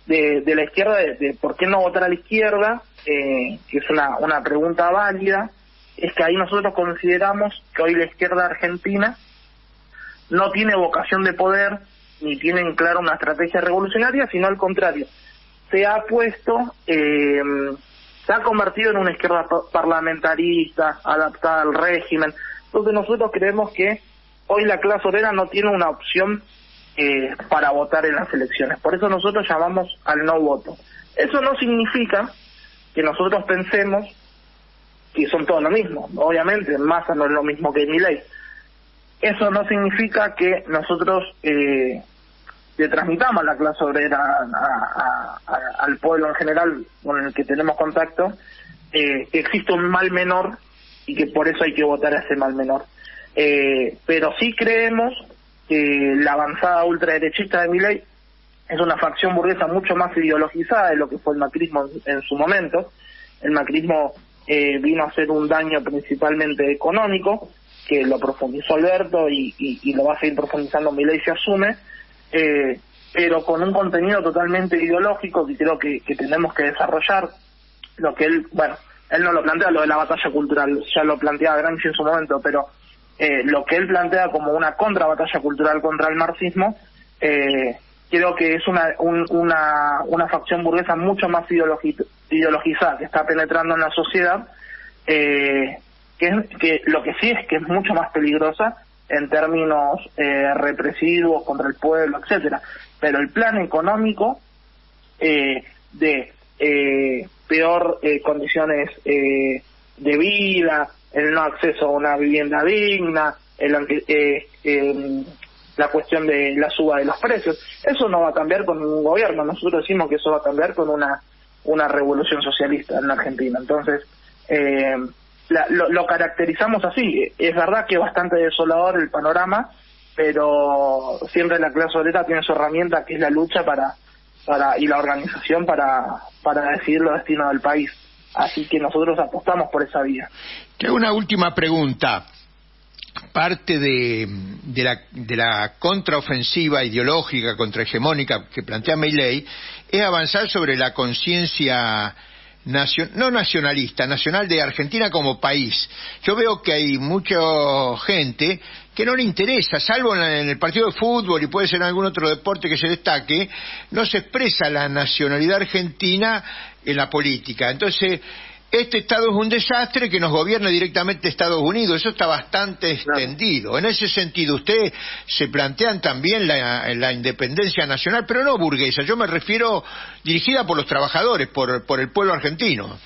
de la izquierda, de por qué no votar a la izquierda, que es una pregunta válida. Es que ahí nosotros consideramos que hoy la izquierda argentina no tiene vocación de poder, ni tiene en claro una estrategia revolucionaria, sino al contrario, se ha convertido en una izquierda parlamentarista, adaptada al régimen. Entonces nosotros creemos que hoy la clase obrera no tiene una opción para votar en las elecciones. Por eso nosotros llamamos al no voto. Eso no significa que nosotros pensemos que son todos lo mismo. Obviamente, Massa no es lo mismo que Milei. Eso no significa que nosotros le transmitamos a la clase obrera, al pueblo en general con el que tenemos contacto, que existe un mal menor y que por eso hay que votar a ese mal menor. Pero sí creemos que la avanzada ultraderechista de Milei es una facción burguesa mucho más ideologizada de lo que fue el macrismo en su momento. El macrismo vino a hacer un daño principalmente económico, que lo profundizó Alberto y lo va a seguir profundizando Milei si asume, pero con un contenido totalmente ideológico que creo que tenemos que desarrollar. Lo que él no lo plantea, lo de la batalla cultural, ya lo planteaba Gramsci en su momento, pero lo que él plantea como una contra batalla cultural contra el marxismo, creo que es una facción burguesa mucho más ideologizada, que está penetrando en la sociedad, que lo que sí es que es mucho más peligrosa en términos represivos contra el pueblo, etcétera. Pero el plan económico de peor condiciones de vida, el no acceso a una vivienda digna, la cuestión de la suba de los precios, eso no va a cambiar con un gobierno. Nosotros decimos que eso va a cambiar con una una revolución socialista en la Argentina. Entonces, lo caracterizamos así. Es verdad que es bastante desolador el panorama, pero siempre la clase obrera tiene su herramienta, que es la lucha y la organización para decidir los destinos del país. Así que nosotros apostamos por esa vía. Te hago una última pregunta. Parte de la contraofensiva ideológica, contrahegemónica que plantea Milei es avanzar sobre la conciencia no nacionalista, nacional de Argentina como país. Yo veo que hay mucha gente que no le interesa, salvo en el partido de fútbol y puede ser en algún otro deporte que se destaque, no se expresa la nacionalidad argentina en la política. Entonces, este Estado es un desastre, que nos gobierna directamente Estados Unidos. Eso está bastante extendido. En ese sentido, ustedes se plantean también la independencia nacional, pero no burguesa. Yo me refiero dirigida por los trabajadores, por el pueblo argentino.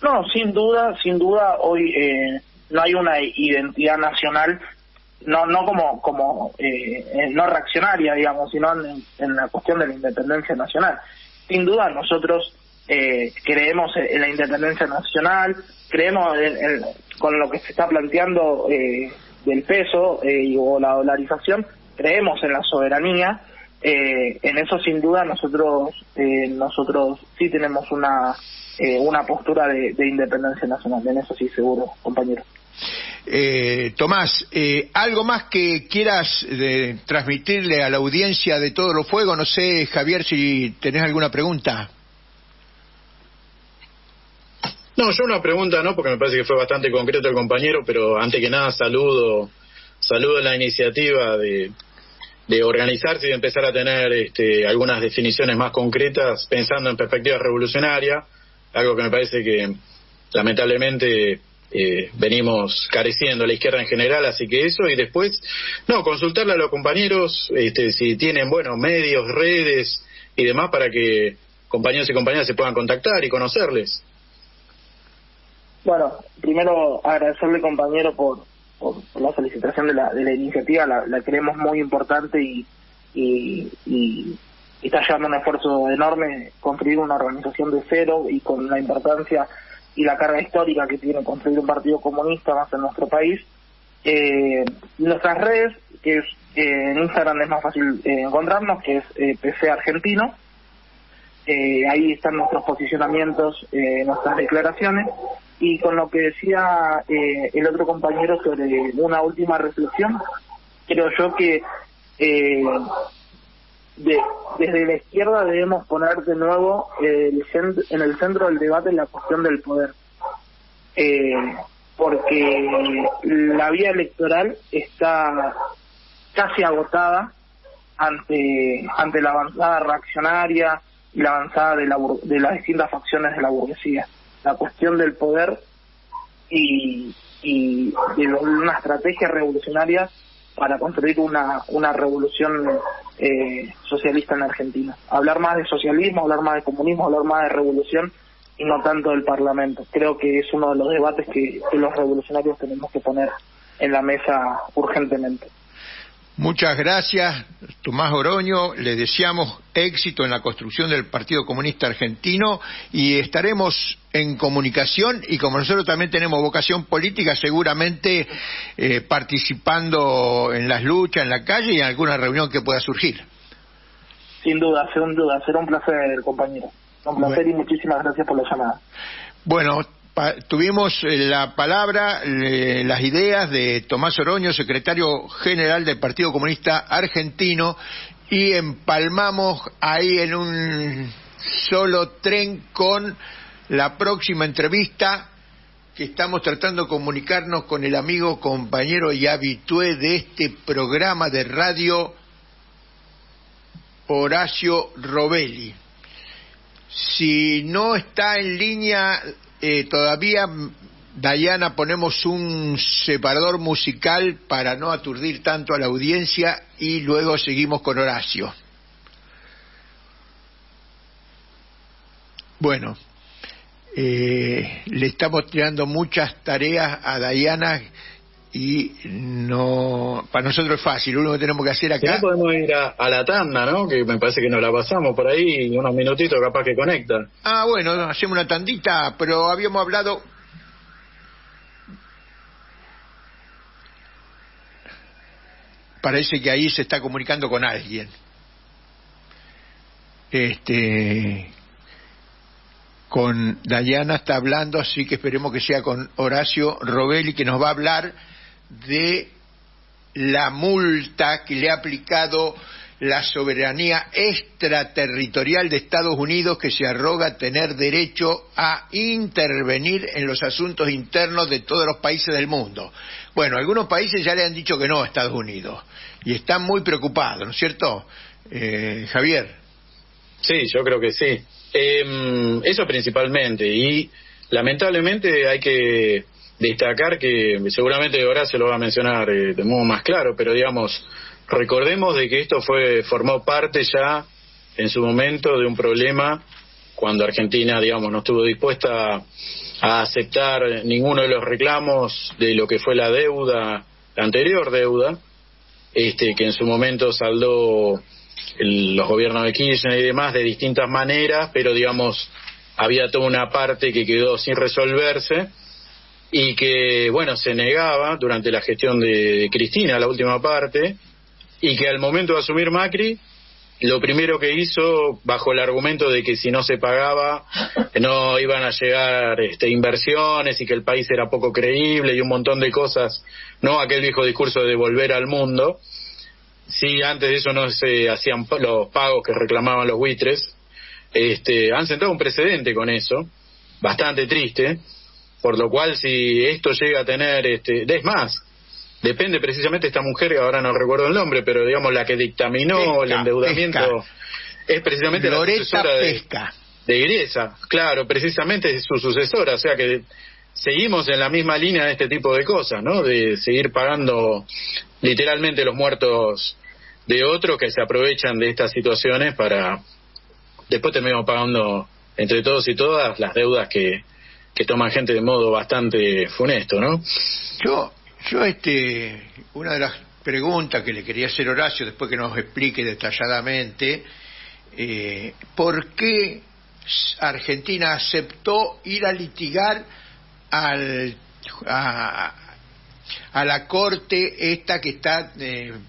No, sin duda, hoy no hay una identidad nacional, no como no reaccionaria, digamos, sino en la cuestión de la independencia nacional. Sin duda, nosotros creemos en la independencia nacional, creemos con lo que se está planteando del peso o la dolarización, creemos en la soberanía. En eso sin duda nosotros sí tenemos una postura de independencia nacional, en eso sí seguro, compañero. Tomás, ¿algo más que quieras transmitirle a la audiencia de Todos los Fuegos? No sé, Javier, si tenés alguna pregunta. No, yo una pregunta no, porque me parece que fue bastante concreto el compañero, pero antes que nada saludo la iniciativa de organizarse y de empezar a tener algunas definiciones más concretas pensando en perspectiva revolucionaria, algo que me parece que lamentablemente venimos careciendo a la izquierda en general, así que eso. Y después, consultarle a los compañeros si tienen, medios, redes y demás para que compañeros y compañeras se puedan contactar y conocerles. Bueno, primero agradecerle, compañero, por la felicitación de la iniciativa. La creemos muy importante y está llevando un esfuerzo enorme construir una organización de cero, y con la importancia y la carga histórica que tiene construir un partido comunista más en nuestro país. Nuestras redes, que es en Instagram es más fácil encontrarnos, que es PC Argentino. Ahí están nuestros posicionamientos, nuestras declaraciones. Y con lo que decía el otro compañero sobre una última reflexión, creo yo que desde la izquierda debemos poner de nuevo en el centro del debate la cuestión del poder, porque la vía electoral está casi agotada ante la avanzada reaccionaria y la avanzada de las distintas facciones de la burguesía. La cuestión del poder y de una estrategia revolucionaria para construir una revolución socialista en Argentina. Hablar más de socialismo, hablar más de comunismo, hablar más de revolución y no tanto del Parlamento. Creo que es uno de los debates que los revolucionarios tenemos que poner en la mesa urgentemente. Muchas gracias, Tomás Oroño. Le deseamos éxito en la construcción del Partido Comunista Argentino y estaremos en comunicación, y como nosotros también tenemos vocación política, seguramente participando en las luchas, en la calle y en alguna reunión que pueda surgir. Sin duda, será un placer, compañero. Un placer y muchísimas gracias por la llamada. Bueno, tuvimos la palabra, las ideas de Tomás Oroño, secretario general del Partido Comunista Argentino, y empalmamos ahí en un solo tren con la próxima entrevista que estamos tratando de comunicarnos con el amigo, compañero y habitué de este programa de radio, Horacio Robelli. Si no está en línea todavía, Dayana, ponemos un separador musical para no aturdir tanto a la audiencia y luego seguimos con Horacio. Bueno, le estamos tirando muchas tareas a Dayana y no, para nosotros es fácil. Lo único que tenemos que hacer acá... Si no, podemos ir a la tanda, ¿no? Que me parece que nos la pasamos por ahí, unos minutitos capaz que conecta. Bueno, hacemos una tandita, pero habíamos hablado... Parece que ahí se está comunicando con alguien. Con Dayana está hablando, así que esperemos que sea con Horacio Robelli, que nos va a hablar de la multa que le ha aplicado la soberanía extraterritorial de Estados Unidos, que se arroga tener derecho a intervenir en los asuntos internos de todos los países del mundo. Bueno, algunos países ya le han dicho que no a Estados Unidos y están muy preocupados, ¿no es cierto, Javier? Sí, yo creo que sí. Eso principalmente, y lamentablemente hay que destacar que seguramente Horacio lo va a mencionar de modo más claro, pero digamos, recordemos de que esto formó parte ya en su momento de un problema cuando Argentina, digamos, no estuvo dispuesta a aceptar ninguno de los reclamos de lo que fue la deuda, la anterior deuda, que en su momento saldó los gobiernos de Kirchner y demás de distintas maneras, pero digamos había toda una parte que quedó sin resolverse y que bueno se negaba durante la gestión de Cristina, la última parte, y que al momento de asumir Macri lo primero que hizo, bajo el argumento de que si no se pagaba no iban a llegar inversiones y que el país era poco creíble y un montón de cosas, no aquel viejo discurso de volver al mundo. Sí, antes de eso no se hacían los pagos que reclamaban los buitres. Han sentado un precedente con eso, bastante triste, por lo cual si esto llega a tener, es más, depende precisamente de esta mujer, que ahora no recuerdo el nombre, pero digamos la que dictaminó el endeudamiento, es precisamente Loreta la sucesora de Griesa, claro, precisamente es su sucesora, o sea que seguimos en la misma línea de este tipo de cosas, ¿no? De seguir pagando literalmente los muertos de otros que se aprovechan de estas situaciones para después terminamos pagando entre todos y todas las deudas que toman gente de modo bastante funesto, ¿no? Yo una de las preguntas que le quería hacer a Horacio, después que nos explique detalladamente, ¿por qué Argentina aceptó ir a litigar a la corte esta que está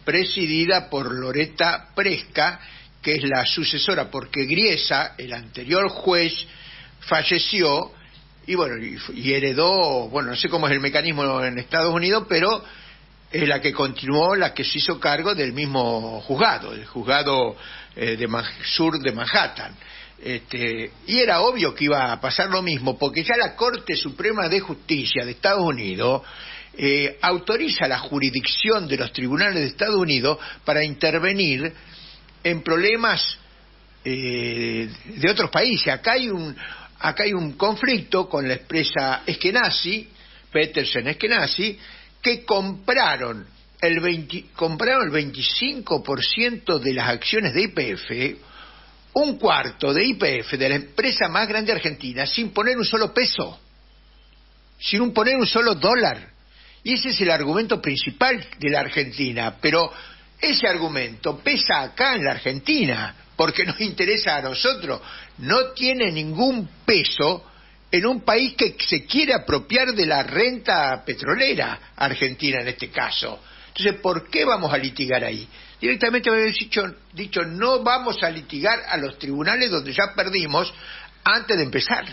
presidida por Loreta Presca, que es la sucesora, porque Griesa, el anterior juez, falleció y bueno, y heredó, bueno, no sé cómo es el mecanismo en Estados Unidos, pero es la que continuó, la que se hizo cargo del mismo juzgado, el juzgado sur de Manhattan. Y era obvio que iba a pasar lo mismo, porque ya la Corte Suprema de Justicia de Estados Unidos autoriza la jurisdicción de los tribunales de Estados Unidos para intervenir en problemas de otros países. Acá hay un conflicto con la empresa Eskenazi, Petersen-Eskenazi, que compraron el 25% de las acciones de YPF, un cuarto de YPF, de la empresa más grande de Argentina, sin poner un solo peso, sin poner un solo dólar. Y ese es el argumento principal de la Argentina, pero ese argumento pesa acá en la Argentina, porque nos interesa a nosotros, no tiene ningún peso en un país que se quiere apropiar de la renta petrolera, Argentina en este caso. Entonces, ¿por qué vamos a litigar ahí? Directamente me había dicho, no vamos a litigar a los tribunales donde ya perdimos antes de empezar.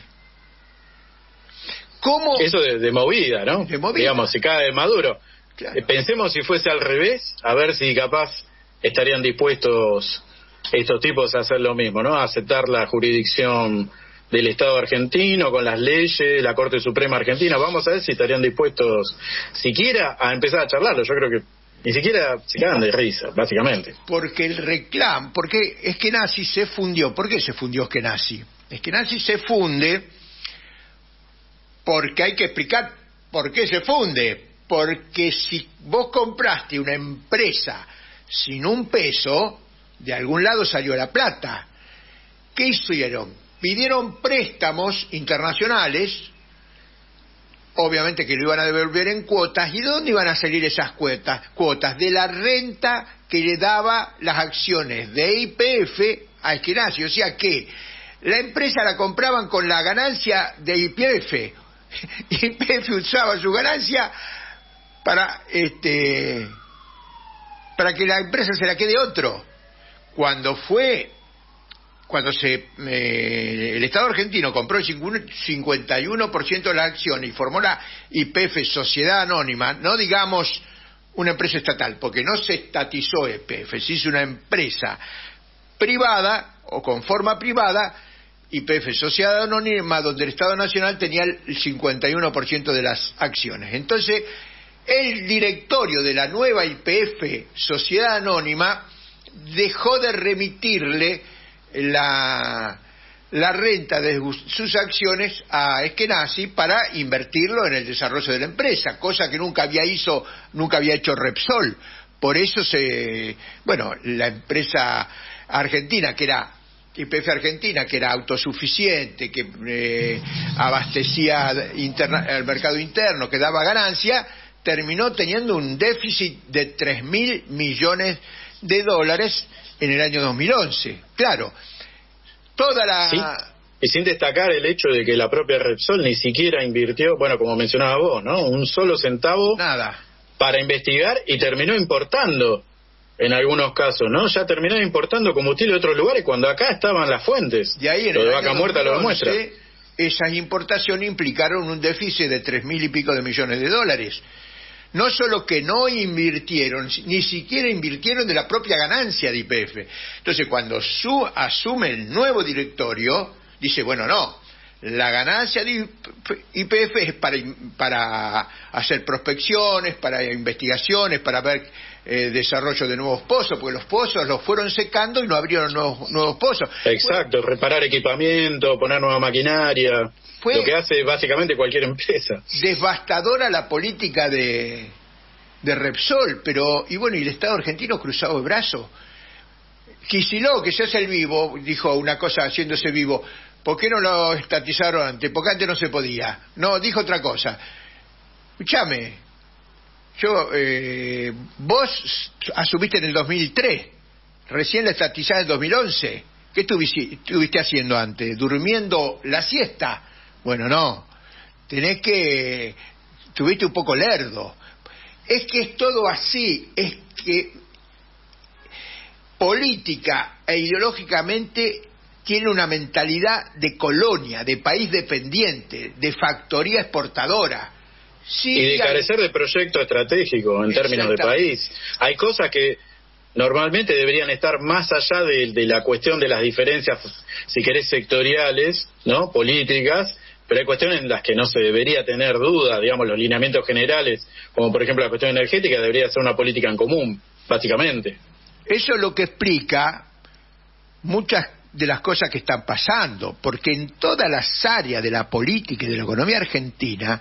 ¿Cómo? Eso de movida, ¿no? De movida. Digamos, si cae Maduro. Claro. Pensemos si fuese al revés, a ver si capaz estarían dispuestos estos tipos a hacer lo mismo, ¿no? A aceptar la jurisdicción del Estado argentino con las leyes, la Corte Suprema Argentina. Vamos a ver si estarían dispuestos siquiera a empezar a charlarlo. Yo creo que ni siquiera se cagan de risa, básicamente. Porque el reclamo, porque Eskenazi se fundió. ¿Por qué se fundió Eskenazi? Eskenazi se funde porque hay que explicar por qué se funde. Porque si vos compraste una empresa sin un peso, de algún lado salió la plata. ¿Qué hicieron? Pidieron préstamos internacionales obviamente que lo iban a devolver en cuotas. ¿Y de dónde iban a salir esas cuotas? De la renta que le daba las acciones de YPF a Eskenazi. O sea que la empresa la compraban con la ganancia de YPF. YPF usaba su ganancia para que la empresa se la quede otro. Cuando el Estado argentino compró el 51% de las acciones y formó la YPF Sociedad Anónima, no digamos una empresa estatal, porque no se estatizó YPF, se hizo una empresa privada o con forma privada, YPF Sociedad Anónima, donde el Estado Nacional tenía el 51% de las acciones. Entonces, el directorio de la nueva YPF Sociedad Anónima dejó de remitirle la renta de sus acciones a Eskenazi para invertirlo en el desarrollo de la empresa, cosa que nunca había hecho Repsol. Por eso la empresa argentina, que era YPF Argentina, que era autosuficiente, que abastecía al mercado interno, que daba ganancia, terminó teniendo un déficit de $3.000 millones en el año 2011. Claro, Sí, y sin destacar el hecho de que la propia Repsol ni siquiera invirtió, bueno, como mencionabas vos, ¿no? Un solo centavo nada para investigar, y terminó importando en algunos casos, ¿no? Ya terminó importando combustible de otros lugares cuando acá estaban las fuentes. Y ahí, en lo el de Vaca año Muerta 2011, lo demuestra. Esas importaciones implicaron un déficit de $3.000 y pico de millones de dólares. No solo que no invirtieron, ni siquiera invirtieron de la propia ganancia de YPF. Entonces, cuando asume el nuevo directorio, dice, bueno, no, la ganancia de YPF es para hacer prospecciones, para investigaciones, para ver desarrollo de nuevos pozos, porque los pozos los fueron secando y no abrieron nuevos pozos. Exacto, reparar equipamiento, poner nueva maquinaria, lo que hace básicamente cualquier empresa. Devastadora la política de Repsol, y el Estado argentino cruzado de brazos. Kicillof, que se hace el vivo, dijo una cosa haciéndose vivo: ¿por qué no lo estatizaron antes? Porque antes no se podía. No, dijo otra cosa. Escuchame, vos asumiste en el 2003, recién la estatizaron en el 2011. ¿Qué estuviste haciendo antes? ¿Durmiendo la siesta? Bueno, no. Estuviste un poco lerdo. Es que es todo así, es que política e ideológicamente tiene una mentalidad de colonia, de país dependiente, de factoría exportadora. Sí, y de carecer de proyecto estratégico en términos de país. Hay cosas que normalmente deberían estar más allá de la cuestión de las diferencias, si querés, sectoriales, ¿no? Políticas, pero hay cuestiones en las que no se debería tener duda, digamos, los lineamientos generales, como por ejemplo la cuestión energética, debería ser una política en común, básicamente. Eso es lo que explica muchas de las cosas que están pasando, porque en todas las áreas de la política y de la economía argentina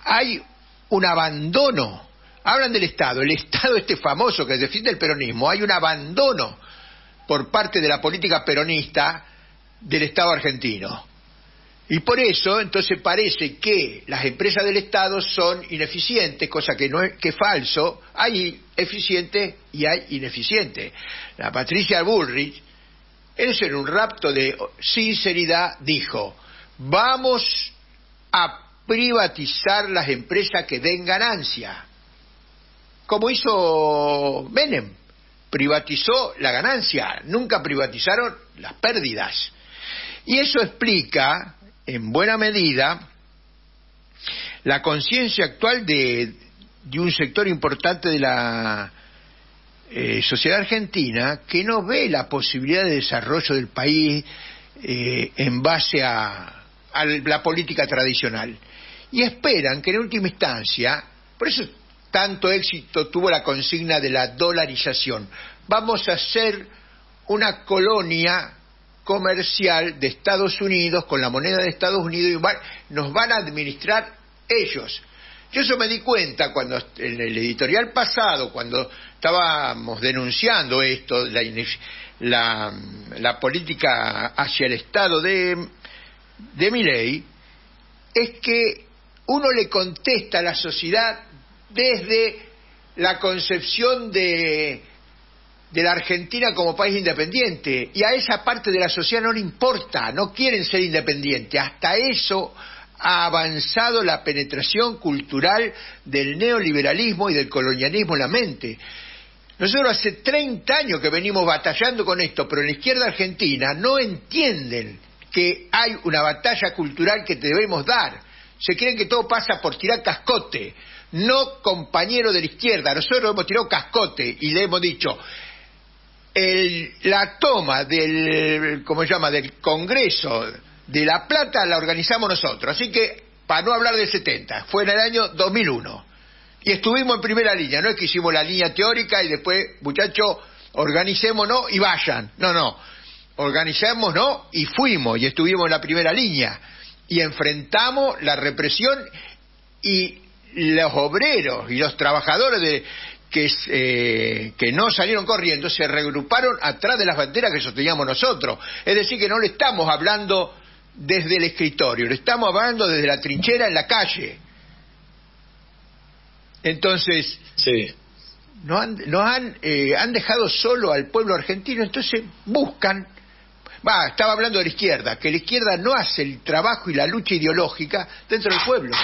hay un abandono. Hablan del Estado, el Estado famoso que defiende el peronismo, hay un abandono por parte de la política peronista del Estado argentino. Y por eso, entonces, parece que las empresas del Estado son ineficientes, cosa que es falso. Hay eficientes y hay ineficientes. La Patricia Bullrich, en un rapto de sinceridad, dijo: vamos a privatizar las empresas que den ganancia. Como hizo Menem, privatizó la ganancia, nunca privatizaron las pérdidas. Y eso explica, en buena medida, la conciencia actual de un sector importante de la sociedad argentina, que no ve la posibilidad de desarrollo del país en base a la política tradicional. Y esperan que en última instancia, por eso tanto éxito tuvo la consigna de la dolarización, vamos a ser una colonia comercial de Estados Unidos, con la moneda de Estados Unidos, y nos van a administrar ellos. Yo eso me di cuenta cuando en el editorial pasado, cuando estábamos denunciando esto, la política hacia el Estado de Milei, es que uno le contesta a la sociedad desde la concepción de la Argentina como país independiente, y a esa parte de la sociedad no le importa, no quieren ser independientes. Hasta eso ha avanzado la penetración cultural del neoliberalismo y del colonialismo en la mente. Nosotros hace 30 años que venimos batallando con esto, pero en la izquierda argentina no entienden que hay una batalla cultural que debemos dar. Se creen que todo pasa por tirar cascote. No, compañero de la izquierda, nosotros hemos tirado cascote y le hemos dicho, la toma del Congreso de La Plata la organizamos nosotros, así que, para no hablar del 70, fue en el año 2001, y estuvimos en primera línea. No es que hicimos la línea teórica y después, muchachos, organicémonos y vayan, no, organizémonos y fuimos, y estuvimos en la primera línea, y enfrentamos la represión, y los obreros y los trabajadores que no salieron corriendo se reagruparon atrás de las banderas que sosteníamos nosotros. Es decir, que no le estamos hablando desde el escritorio, le estamos hablando desde la trinchera en la calle. Entonces, sí, han dejado solo al pueblo argentino. Entonces buscan, estaba hablando de la izquierda, que la izquierda no hace el trabajo y la lucha ideológica dentro del pueblo.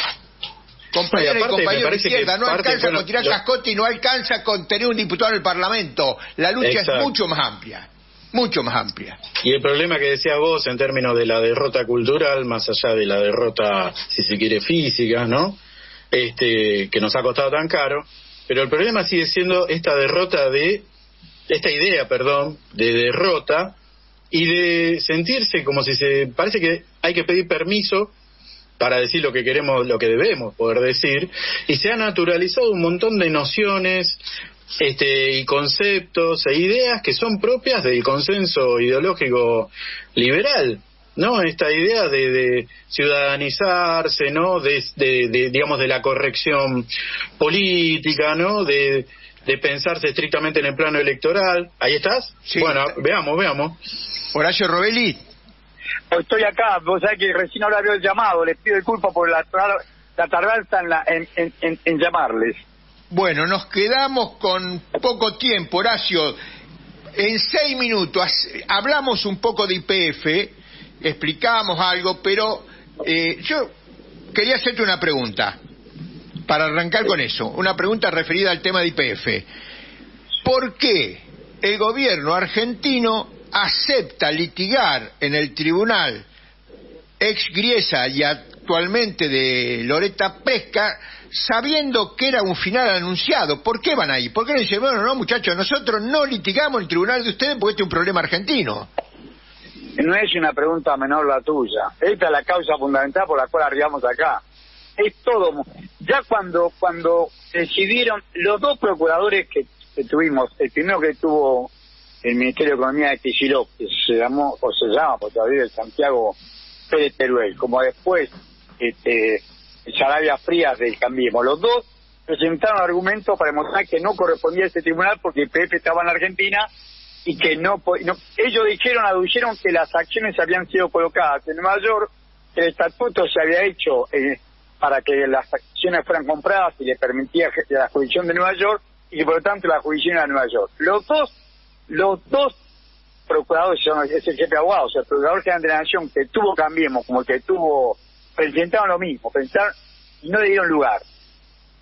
Compañeros y compañeros de izquierda, no alcanza con tirar cascote y no alcanza con tener un diputado en el Parlamento. La lucha es mucho más amplia. Y el problema que decías vos en términos de la derrota cultural, más allá de la derrota, si se quiere, física, ¿no? Que nos ha costado tan caro, pero el problema sigue siendo esta idea de derrota y de sentirse como si parece que hay que pedir permiso para decir lo que queremos, lo que debemos poder decir, y se ha naturalizado un montón de nociones y conceptos e ideas que son propias del consenso ideológico liberal, ¿no? Esta idea de ciudadanizarse, ¿no? Digamos, de la corrección política, ¿no? De pensarse estrictamente en el plano electoral. ¿Ahí estás? Sí. Bueno, veamos. Horacio Robelli. Estoy acá, vos sabés que recién ahora veo el llamado, les pido disculpas por la tardanza en llamarles. Bueno, nos quedamos con poco tiempo, Horacio. En 6 minutos hablamos un poco de YPF, explicamos algo, pero yo quería hacerte una pregunta, para arrancar con eso, una pregunta referida al tema de YPF. ¿Por qué el gobierno argentino acepta litigar en el tribunal ex Griesa y actualmente de Loretta Pesca, sabiendo que era un final anunciado? ¿Por qué van ahí? ¿Por qué no dicen, bueno, no, muchachos, nosotros no litigamos en el tribunal de ustedes porque este es un problema argentino? No es una pregunta menor la tuya. Esta es la causa fundamental por la cual arribamos acá. Es todo. Ya cuando decidieron los dos procuradores que tuvimos, el primero que tuvo el Ministerio de Economía de Kicillof, que se llama, porque todavía es Santiago Pérez Teruel, como después Sarabia Frías del Cambiemos. Los dos presentaron argumentos para demostrar que no correspondía a este tribunal porque el PF estaba en la Argentina y que ellos adujeron que las acciones habían sido colocadas en Nueva York, que el estatuto se había hecho para que las acciones fueran compradas y le permitía la jurisdicción de Nueva York, y por lo tanto la jurisdicción era Nueva York. Los dos procuradores, es el jefe de abogados, el procurador general de la Nación que tuvo Cambiemos, como el que tuvo, presentaron lo mismo, y no le dieron lugar.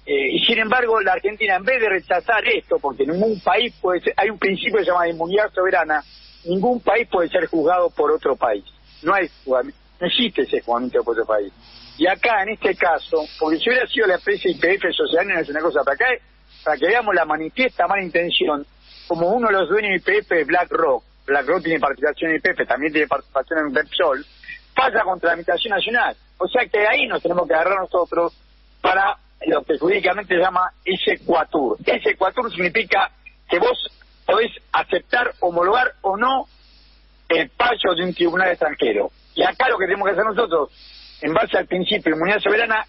Y sin embargo, la Argentina, en vez de rechazar esto, porque ningún país puede ser, hay un principio que se llama inmunidad soberana, ningún país puede ser juzgado por otro país. No existe ese juzgamiento por otro país. Y acá, en este caso, porque si hubiera sido la empresa YPF Sociedad no es una cosa para que veamos la manifiesta mala intención, como uno de los dueños de YPF es BlackRock tiene participación en YPF, también tiene participación en Repsol, pasa contra la Administración Nacional. O sea que ahí nos tenemos que agarrar nosotros para lo que jurídicamente se llama exequatur. Exequatur significa que vos podés aceptar, homologar o no el fallo de un tribunal extranjero. Y acá lo que tenemos que hacer nosotros, en base al principio de inmunidad soberana,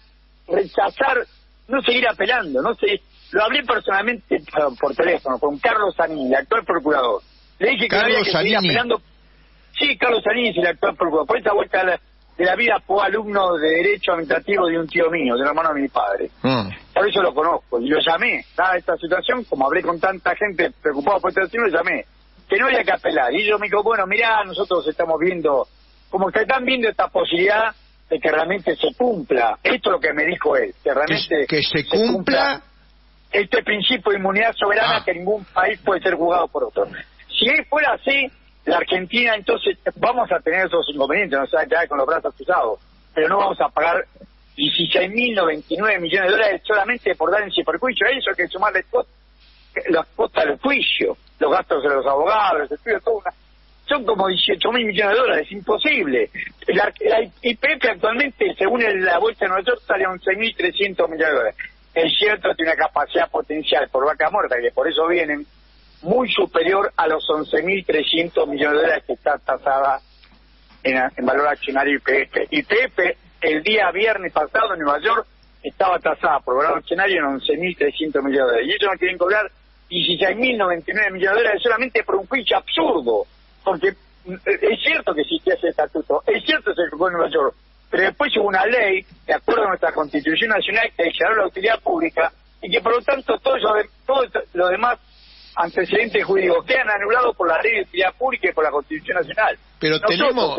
rechazar, no seguir apelando, lo hablé personalmente por teléfono con Carlos Zanini, el actual procurador. Le dije que no había que seguir apelando. Sí, Carlos Zanini es el actual procurador. Por esta vuelta de la vida fue alumno de Derecho Administrativo de un tío mío, de un hermano de mi padre. Por eso lo conozco, y lo llamé, dada esta situación, como hablé con tanta gente preocupada por esta situación, lo llamé, que no había que apelar. Y ellos me dijo, bueno, mirá, nosotros estamos viendo, como que están viendo esta posibilidad de que realmente se cumpla. Esto es lo que me dijo él, que realmente que se cumpla este principio de inmunidad soberana, que ningún país puede ser juzgado por otro. Si él fuera así, la Argentina, entonces vamos a tener esos inconvenientes, no se va a quedar con los brazos cruzados, pero no vamos a pagar 16.099 millones de dólares solamente por daños y perjuicios. A eso hay que sumarle las costas del juicio, los gastos de los abogados, los estudios, todo son como 18.000 millones de dólares, imposible. La IPF actualmente, según la Bolsa de Nueva York, sale a 11.300 millones de dólares. Es cierto, tiene una capacidad potencial por vaca muerta, que por eso vienen muy superior a los 11.300 millones de dólares que está tasada en valor accionario IPF. IPF, el día viernes pasado en Nueva York, estaba tasada por valor accionario en 11.300 millones de dólares. Y ellos no quieren cobrar 16.099 millones de dólares solamente por un juicio absurdo. Porque es cierto que existía ese estatuto, es cierto que se jugó en Nueva York, pero después hubo una ley, de acuerdo a nuestra Constitución Nacional, que declaró la utilidad pública, y que por lo tanto todo lo demás antecedentes jurídicos quedan anulados por la ley de utilidad pública y por la Constitución Nacional. Pero tenemos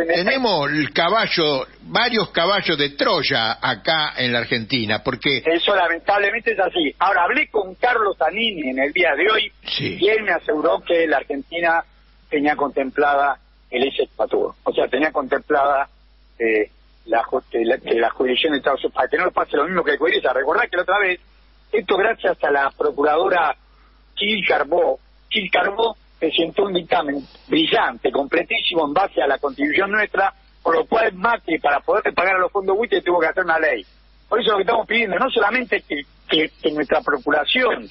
el caballo, varios caballos de Troya acá en la Argentina, porque eso lamentablemente es así. Ahora, hablé con Carlos Zanini en el día de hoy, y él me aseguró que la Argentina tenía contemplada el exequatur, o sea, tenía contemplada que la jurisdicción de Estados Unidos, para que no le pase lo mismo que el Congreso. Recordad que la otra vez, esto gracias a la procuradora Gil Carbó presentó un dictamen brillante, completísimo, en base a la Constitución nuestra, por lo cual Macri, para poder pagar a los fondos buitres, tuvo que hacer una ley. Por eso lo que estamos pidiendo, no solamente que nuestra procuración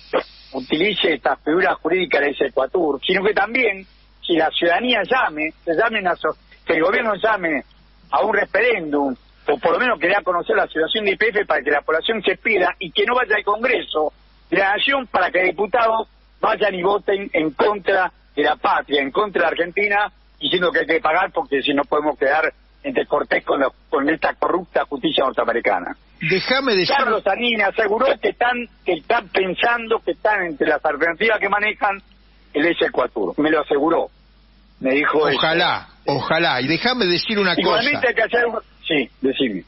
utilice esta figura jurídica de exequatur, sino que también, si la ciudadanía que el gobierno llame a un referéndum, o por lo menos que dé a conocer la situación de IPF para que la población se expida y que no vaya al Congreso de la Nación para que diputados vayan y voten en contra de la patria, en contra de la Argentina, diciendo que hay que pagar porque si no podemos quedar entre cortés con esta corrupta justicia norteamericana. Déjame decir... Carlos Zanini aseguró que están pensando, que están entre las alternativas que manejan el exequatur. Me lo aseguró. Me dijo ojalá. Y déjame decir una igualmente cosa. Hay que hacer sí, decime.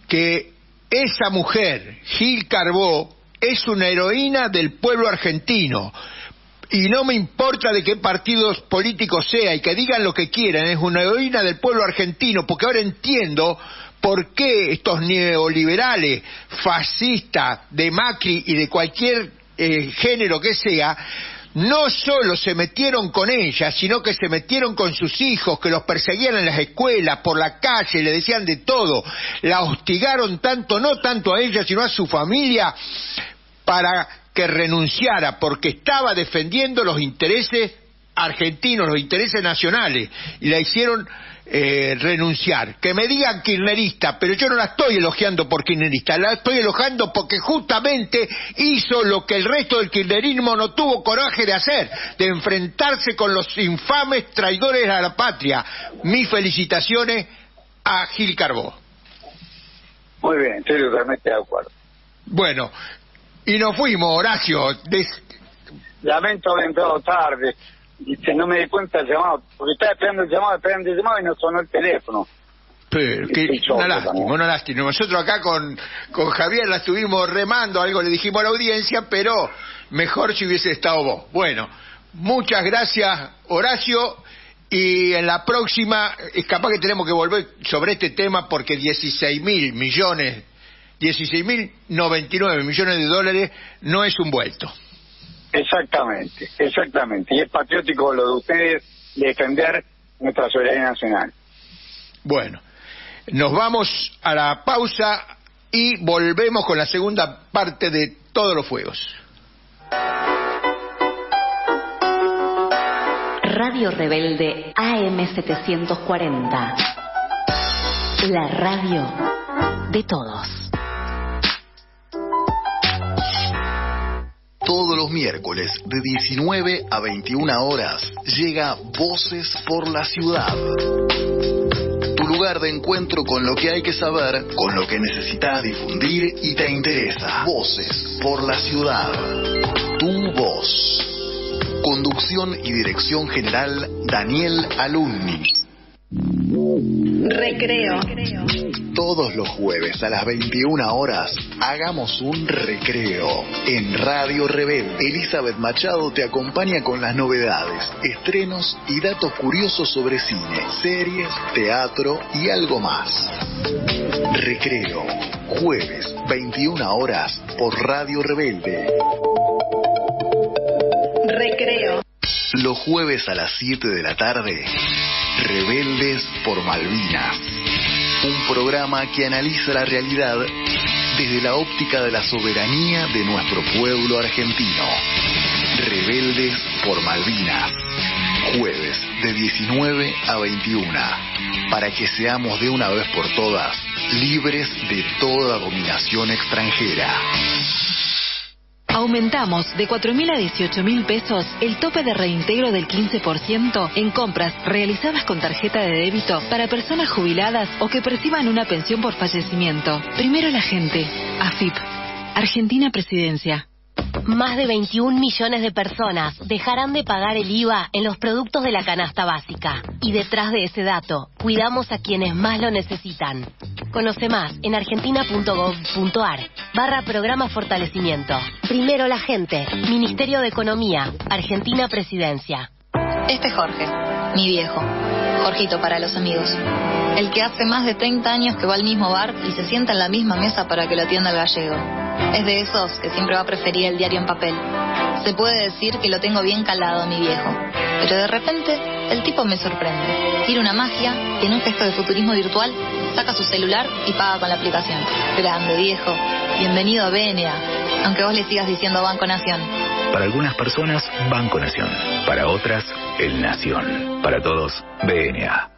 Que esa mujer, Gil Carbó, es una heroína del pueblo argentino. Y no me importa de qué partidos políticos sea, y que digan lo que quieran, es una heroína del pueblo argentino, porque ahora entiendo por qué estos neoliberales, fascistas, de Macri y de cualquier género que sea, no solo se metieron con ella, sino que se metieron con sus hijos, que los perseguían en las escuelas, por la calle, le decían de todo. La hostigaron tanto, no tanto a ella, sino a su familia, para que renunciara, porque estaba defendiendo los intereses argentinos, los intereses nacionales, y la hicieron renunciar. Que me digan kirchnerista, pero yo no la estoy elogiando por kirchnerista, la estoy elogiando porque justamente hizo lo que el resto del kirchnerismo no tuvo coraje de hacer, de enfrentarse con los infames traidores a la patria. Mis felicitaciones a Gil Carbó. Muy bien, estoy totalmente de acuerdo. Bueno, y nos fuimos, Horacio. Lamento haber entrado tarde. No me di cuenta del llamado, porque estaba esperando el llamado y no sonó el teléfono. Pero, una lástima. Nosotros acá con Javier la estuvimos remando, algo le dijimos a la audiencia, pero mejor si hubiese estado vos. Bueno, muchas gracias, Horacio, y en la próxima, es capaz que tenemos que volver sobre este tema, porque 16.099 millones de dólares no es un vuelto. Exactamente. Y es patriótico lo de ustedes de defender nuestra soberanía nacional. Bueno, nos vamos a la pausa y volvemos con la segunda parte de Todos los Fuegos. Radio Rebelde AM740. La radio de todos. Todos los miércoles de 19 a 21 horas llega Voces por la Ciudad. Tu lugar lugar de encuentro con lo que hay que saber, con lo que necesitas difundir y te interesa. Voces por la ciudad. Tu voz. Conducción y dirección general, Daniel Alunni. Recreo. Todos los jueves a las 21 horas, hagamos un recreo en Radio Rebelde. Elizabeth Machado te acompaña con las novedades, estrenos y datos curiosos sobre cine, series, teatro y algo más. Recreo, jueves, 21 horas, por Radio Rebelde. Recreo. Los jueves a las 7 de la tarde, Rebeldes por Malvinas. Un programa que analiza la realidad desde la óptica de la soberanía de nuestro pueblo argentino. Rebeldes por Malvinas. Jueves de 19 a 21. Para que seamos de una vez por todas libres de toda dominación extranjera. Aumentamos de 4.000 a 18.000 pesos el tope de reintegro del 15% en compras realizadas con tarjeta de débito para personas jubiladas o que perciban una pensión por fallecimiento. Primero la gente. AFIP. Argentina Presidencia. Más de 21 millones de personas dejarán de pagar el IVA en los productos de la canasta básica. Y detrás de ese dato, cuidamos a quienes más lo necesitan. Conoce más en argentina.gov.ar/programa fortalecimiento. Primero la gente. Ministerio de Economía. Argentina Presidencia. Este es Jorge, mi viejo. Jorgito para los amigos. El que hace más de 30 años que va al mismo bar y se sienta en la misma mesa para que lo atienda el gallego. Es de esos que siempre va a preferir el diario en papel. Se puede decir que lo tengo bien calado a mi viejo. Pero de repente, el tipo me sorprende. Tiene una magia y en un gesto de futurismo virtual saca su celular y paga con la aplicación. Grande, viejo. Bienvenido a BNA. Aunque vos le sigas diciendo Banco Nación. Para algunas personas, Banco Nación. Para otras, El Nación. Para todos, BNA.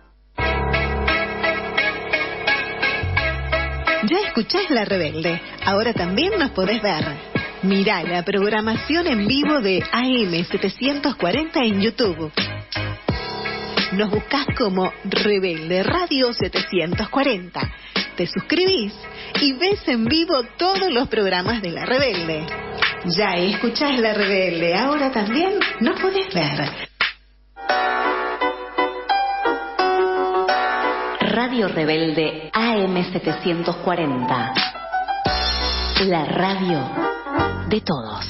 Ya escuchás La Rebelde. Ahora también nos podés ver. Mirá la programación en vivo de AM740 en YouTube. Nos buscás como Rebelde Radio 740. Te suscribís y ves en vivo todos los programas de La Rebelde. Ya escuchás La Rebelde. Ahora también nos podés ver. Radio Rebelde AM740. La radio de todos.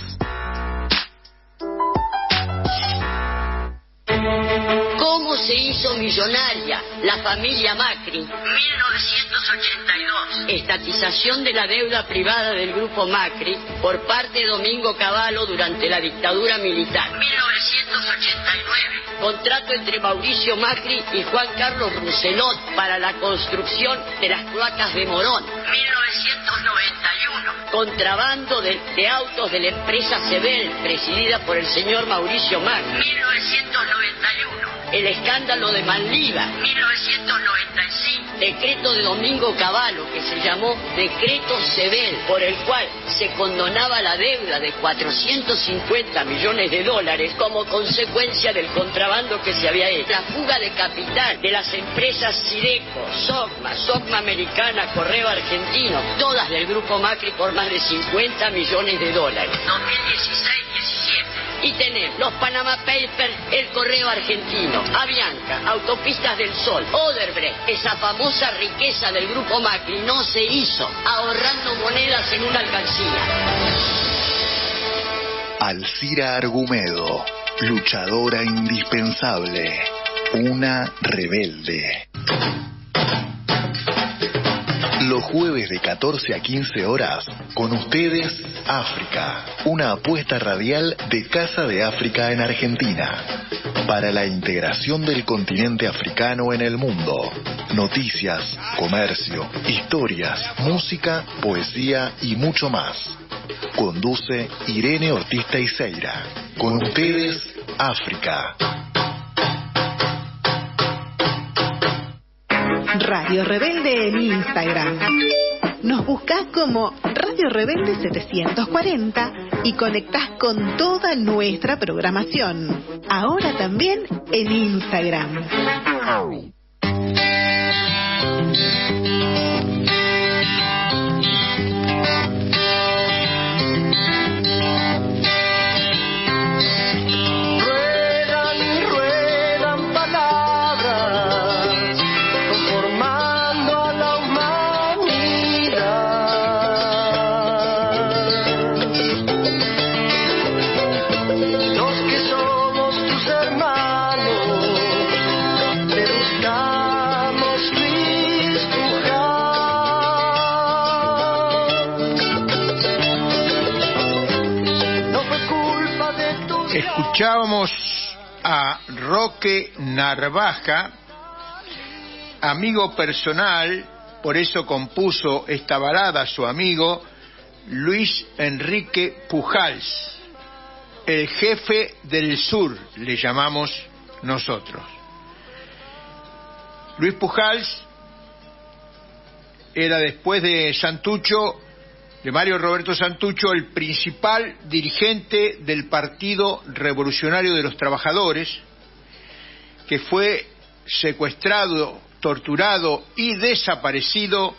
¿Cómo se hizo millonaria la familia Macri? 1982. Estatización de la deuda privada del grupo Macri por parte de Domingo Cavallo durante la dictadura militar. 1989. Contrato entre Mauricio Macri y Juan Carlos Rousselot para la construcción de las cloacas de Morón. 1991. Contrabando de autos de la empresa Sebel, presidida por el señor Mauricio Macri. 1991. El escándalo de Manliva. 1995. Decreto de Domingo Cavallo, que se llamó Decreto Sebel, por el cual se condonaba la deuda de 450 millones de dólares como consecuencia del contrabando que se había hecho. La fuga de capital de las empresas Sireco, Sogma Americana, Correo Argentino, todas del grupo Macri por más de 50 millones de dólares. 2016-17. Y tenemos los Panama Papers, el Correo Argentino, Avianca, Autopistas del Sol, Odebrecht. Esa famosa riqueza del grupo Macri no se hizo ahorrando monedas en una alcancía. Alcira Argumedo, luchadora indispensable, una rebelde. Los jueves de 14 a 15 horas, con ustedes, África, una apuesta radial de Casa de África en Argentina, para la integración del continente africano en el mundo. Noticias, comercio, historias, música, poesía y mucho más. Conduce Irene Ortiz Teixeira. Con ustedes, África. Radio Rebelde en Instagram. Nos buscás como Radio Rebelde 740 y conectás con toda nuestra programación. Ahora también en Instagram. Escuchábamos a Roque Narvaja, amigo personal, por eso compuso esta balada su amigo Luis Enrique Pujals, el jefe del sur, le llamamos nosotros. Luis Pujals era, después de Santucho, de Mario Roberto Santucho, el principal dirigente del Partido Revolucionario de los Trabajadores, que fue secuestrado, torturado y desaparecido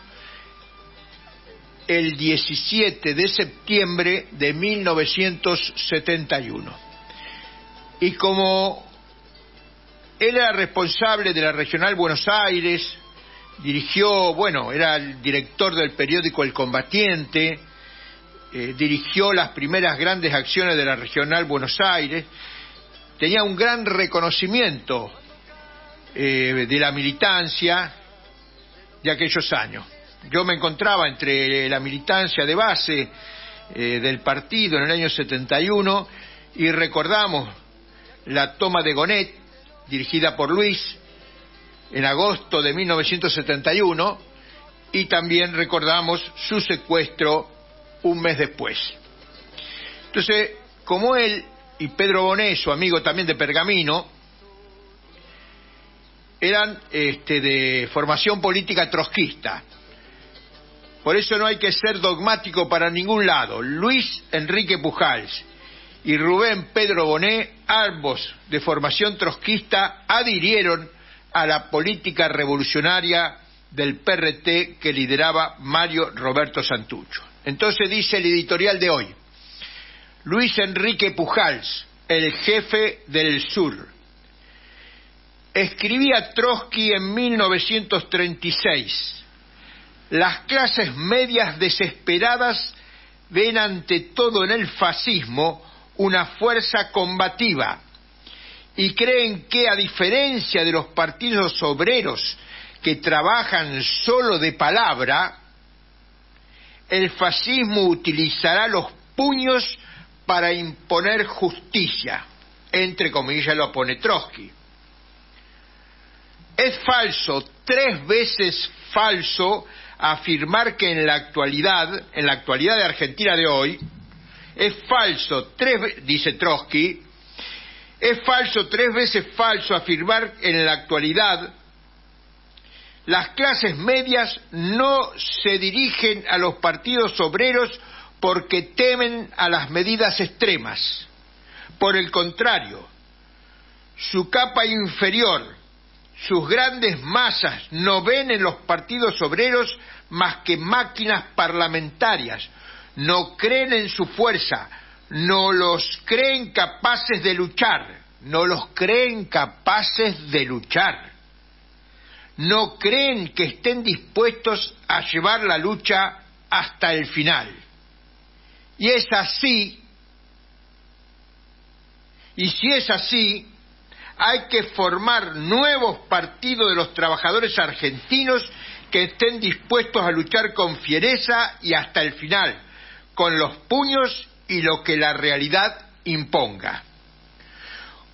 el 17 de septiembre de 1971. Y como él era responsable de la Regional Buenos Aires, dirigió, era el director del periódico El Combatiente, dirigió las primeras grandes acciones de la Regional Buenos Aires, tenía un gran reconocimiento de la militancia de aquellos años. Yo me encontraba entre la militancia de base del partido en el año 71 y recordamos la toma de Gonet, dirigida por Luis, en agosto de 1971, y también recordamos su secuestro un mes después. Entonces, como él y Pedro Bonet, su amigo también de Pergamino, eran de formación política trotskista. Por eso no hay que ser dogmático para ningún lado. Luis Enrique Pujals y Rubén Pedro Bonet, ambos de formación trotskista, adhirieron a la política revolucionaria del PRT que lideraba Mario Roberto Santucho. Entonces dice el editorial de hoy: Luis Enrique Pujals, el jefe del sur. Escribía Trotsky en 1936: las clases medias desesperadas ven ante todo en el fascismo una fuerza combativa y creen que, a diferencia de los partidos obreros que trabajan solo de palabra, el fascismo utilizará los puños para imponer justicia. Entre comillas lo pone Trotsky. Es falso, 3 veces falso, afirmar que en la actualidad de Argentina de hoy, es falso, dice Trotsky, es falso, 3 veces falso afirmar en la actualidad las clases medias no se dirigen a los partidos obreros porque temen a las medidas extremas. Por el contrario, su capa inferior, sus grandes masas, no ven en los partidos obreros más que máquinas parlamentarias, no creen en su fuerza, no los creen capaces de luchar, no creen que estén dispuestos a llevar la lucha hasta el final. Y es así, y si es así, hay que formar nuevos partidos de los trabajadores argentinos que estén dispuestos a luchar con fiereza y hasta el final, con los puños y lo que la realidad imponga.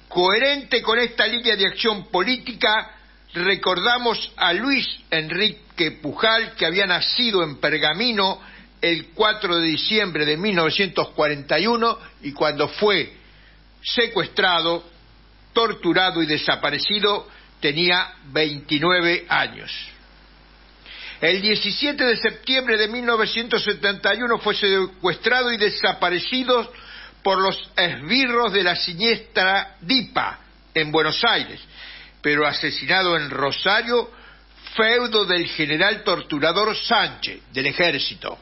Coherente con esta línea de acción política, recordamos a Luis Enrique Pujals, que había nacido en Pergamino el 4 de diciembre de 1941 y cuando fue secuestrado, torturado y desaparecido tenía 29 años. El 17 de septiembre de 1971 fue secuestrado y desaparecido por los esbirros de la siniestra DIPA en Buenos Aires, pero asesinado en Rosario, feudo del general torturador Sánchez, del ejército,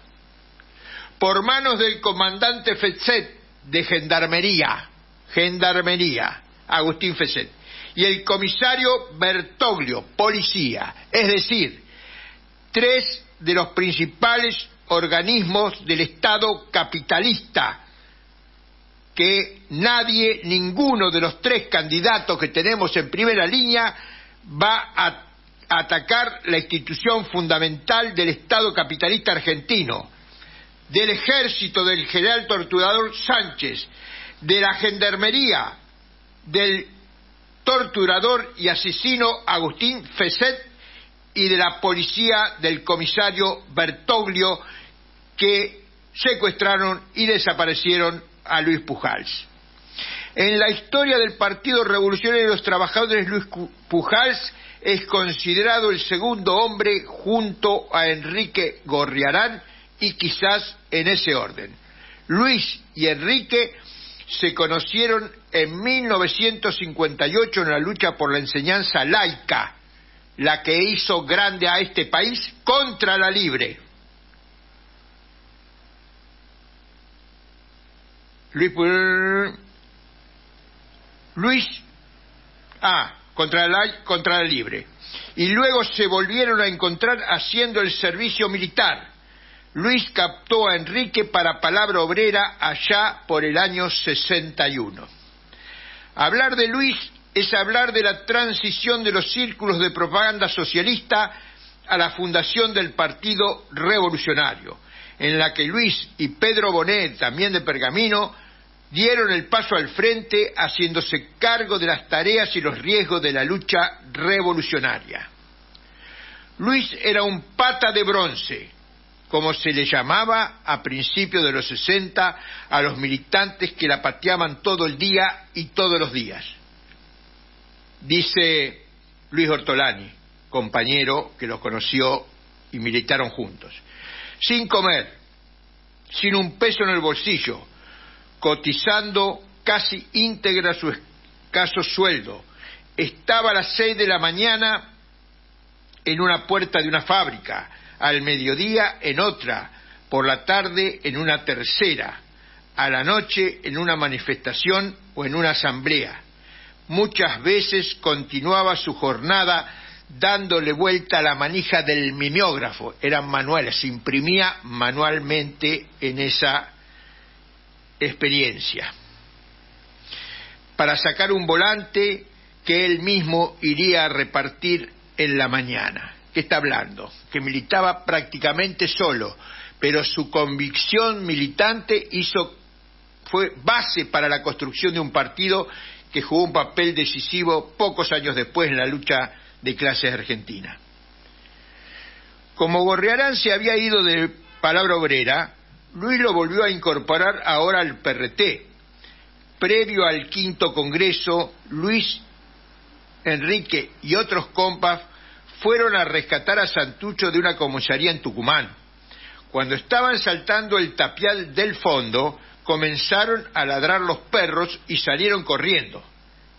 por manos del comandante Fesset de Gendarmería, Agustín Fesset, y el comisario Bertoglio, policía, es decir, 3 de los principales organismos del Estado capitalista, que ninguno de los 3 candidatos que tenemos en primera línea va a atacar la institución fundamental del Estado capitalista argentino, del ejército del general torturador Sánchez, de la gendarmería del torturador y asesino Agustín Fesset y de la policía del comisario Bertoglio, que secuestraron y desaparecieron a Luis Pujals. En la historia del Partido Revolucionario de los Trabajadores, Luis Pujals es considerado el segundo hombre junto a Enrique Gorriarán, y quizás en ese orden. Luis y Enrique se conocieron en 1958 en la lucha por la enseñanza laica, la que hizo grande a este país contra la libre. Contra la libre. Y luego se volvieron a encontrar haciendo el servicio militar. Luis captó a Enrique para Palabra Obrera allá por el año 61. Hablar de Luis es hablar de la transición de los círculos de propaganda socialista a la fundación del Partido Revolucionario, en la que Luis y Pedro Bonet, también de Pergamino, dieron el paso al frente haciéndose cargo de las tareas y los riesgos de la lucha revolucionaria. Luis era un pata de bronce, como se le llamaba a principios de los 60 a los militantes que la pateaban todo el día y todos los días. Dice Luis Ortolani, compañero que los conoció y militaron juntos. Sin comer, sin un peso en el bolsillo, cotizando casi íntegra su escaso sueldo, estaba a las 6 de la mañana en una puerta de una fábrica, al mediodía en otra, por la tarde en una tercera, a la noche en una manifestación o en una asamblea. Muchas veces continuaba su jornada dándole vuelta a la manija del mimeógrafo, eran manuales, se imprimía manualmente en esa experiencia, para sacar un volante que él mismo iría a repartir en la mañana. ¿Qué está hablando? Que militaba prácticamente solo, pero su convicción militante fue base para la construcción de un partido que jugó un papel decisivo pocos años después en la lucha de clases argentina. Como Gorriarán se había ido de Palabra Obrera, Luis lo volvió a incorporar ahora al PRT. Previo al 5º Congreso, Luis, Enrique y otros compas fueron a rescatar a Santucho de una comisaría en Tucumán. Cuando estaban saltando el tapial del fondo, comenzaron a ladrar los perros y salieron corriendo.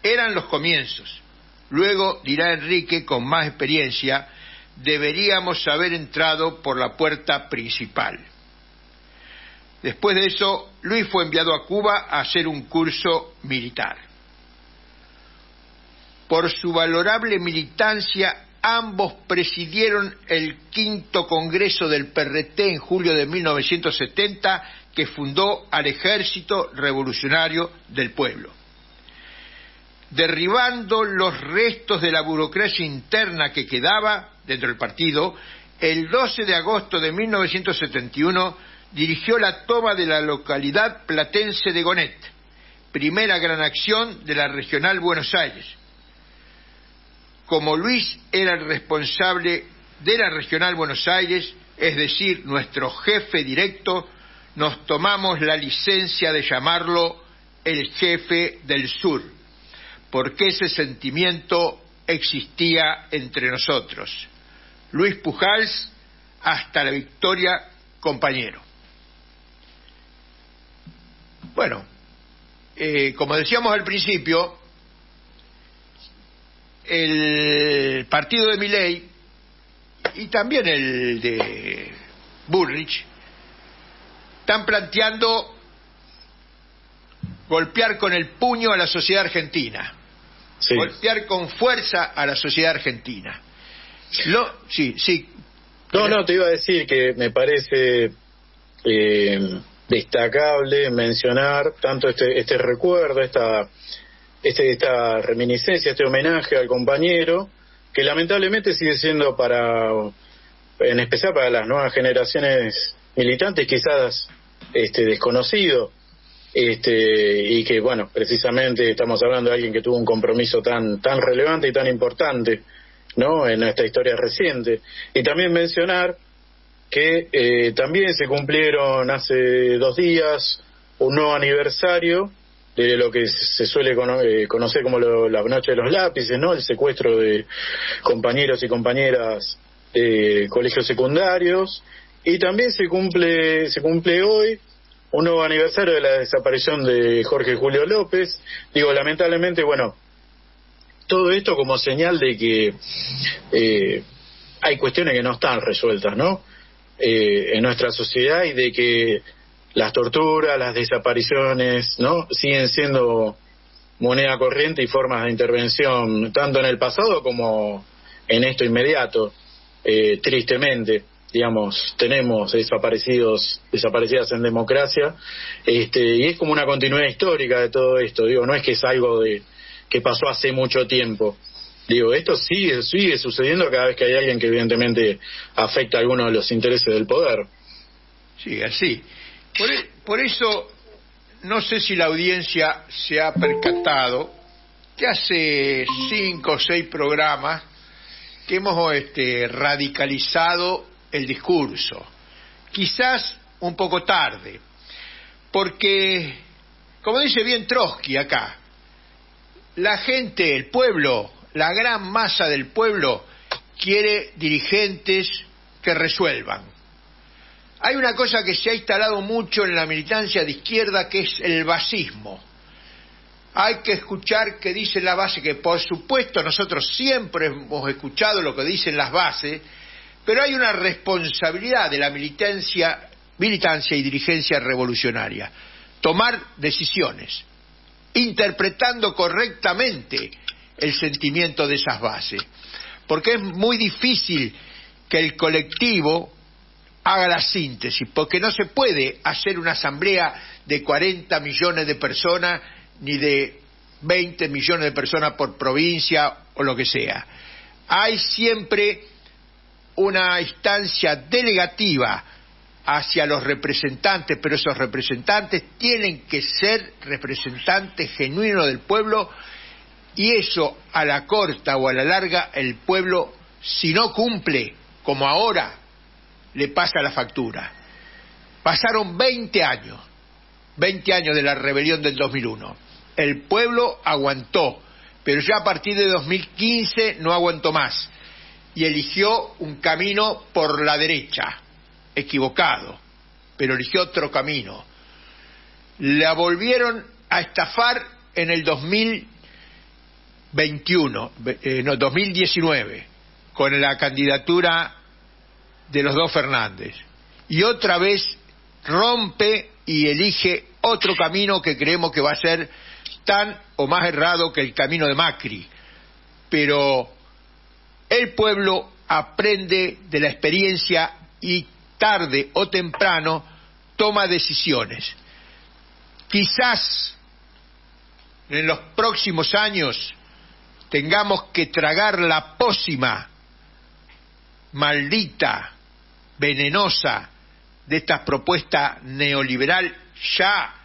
Eran los comienzos. Luego, dirá Enrique con más experiencia, deberíamos haber entrado por la puerta principal. Después de eso, Luis fue enviado a Cuba a hacer un curso militar. Por su valorable militancia, ambos presidieron el 5º Congreso del PRT en julio de 1970, que fundó al Ejército Revolucionario del Pueblo. Derribando los restos de la burocracia interna que quedaba dentro del partido, el 12 de agosto de 1971 dirigió la toma de la localidad platense de Gonet, primera gran acción de la Regional Buenos Aires. Como Luis era el responsable de la Regional Buenos Aires, es decir, nuestro jefe directo, nos tomamos la licencia de llamarlo el jefe del sur, porque ese sentimiento existía entre nosotros. Luis Pujals, hasta la victoria, compañero. Bueno, como decíamos al principio, el partido de Milei y también el de Bullrich están planteando golpear con el puño a la sociedad argentina, sí. Golpear con fuerza a la sociedad argentina. Sí. No, te iba a decir que me parece destacable mencionar tanto este recuerdo, esta reminiscencia, este homenaje al compañero, que lamentablemente sigue siendo en especial para las nuevas generaciones militantes, quizás desconocido. y que, bueno, precisamente estamos hablando de alguien que tuvo un compromiso tan relevante y tan importante, ¿no?, en nuestra historia reciente. Y también mencionar que también se cumplieron hace 2 días un nuevo aniversario de lo que se suele conocer como la noche de los lápices, ¿no?, el secuestro de compañeros y compañeras de colegios secundarios. Y también se cumple hoy un nuevo aniversario de la desaparición de Jorge Julio López. Digo, lamentablemente, bueno, todo esto como señal de que hay cuestiones que no están resueltas, ¿no?, en nuestra sociedad, y de que las torturas, las desapariciones, ¿no?, siguen siendo moneda corriente y formas de intervención tanto en el pasado como en esto inmediato. Tristemente, digamos, tenemos desaparecidas en democracia, y es como una continuidad histórica de todo esto. Digo, no es que es algo que pasó hace mucho tiempo. Digo, esto sigue sucediendo cada vez que hay alguien que evidentemente afecta a alguno de los intereses del poder. Sí, así. Por eso, no sé si la audiencia se ha percatado que hace 5 o 6 programas que hemos radicalizado el discurso. Quizás un poco tarde, porque, como dice bien Trotsky acá, la gente, el pueblo, la gran masa del pueblo quiere dirigentes que resuelvan. Hay una cosa que se ha instalado mucho en la militancia de izquierda, que es el basismo. Hay que escuchar qué dice la base, que por supuesto nosotros siempre hemos escuchado lo que dicen las bases, pero hay una responsabilidad de la militancia y dirigencia revolucionaria. Tomar decisiones, interpretando correctamente el sentimiento de esas bases. Porque es muy difícil que el colectivo haga la síntesis, porque no se puede hacer una asamblea de 40 millones de personas, ni de 20 millones de personas por provincia o lo que sea. Hay siempre una instancia delegativa hacia los representantes, pero esos representantes tienen que ser representantes genuinos del pueblo, y eso a la corta o a la larga el pueblo, si no cumple, como ahora, le pasa la factura. Pasaron 20 años de la rebelión del 2001. El pueblo aguantó, pero ya a partir de 2015 no aguantó más, y eligió un camino por la derecha, equivocado, pero eligió otro camino. La volvieron a estafar en el 2019, con la candidatura de los dos Fernández, y otra vez rompe y elige otro camino que creemos que va a ser tan o más errado que el camino de Macri. Pero el pueblo aprende de la experiencia y tarde o temprano toma decisiones. Quizás en los próximos años tengamos que tragar la pócima maldita, venenosa, de esta propuesta neoliberal ya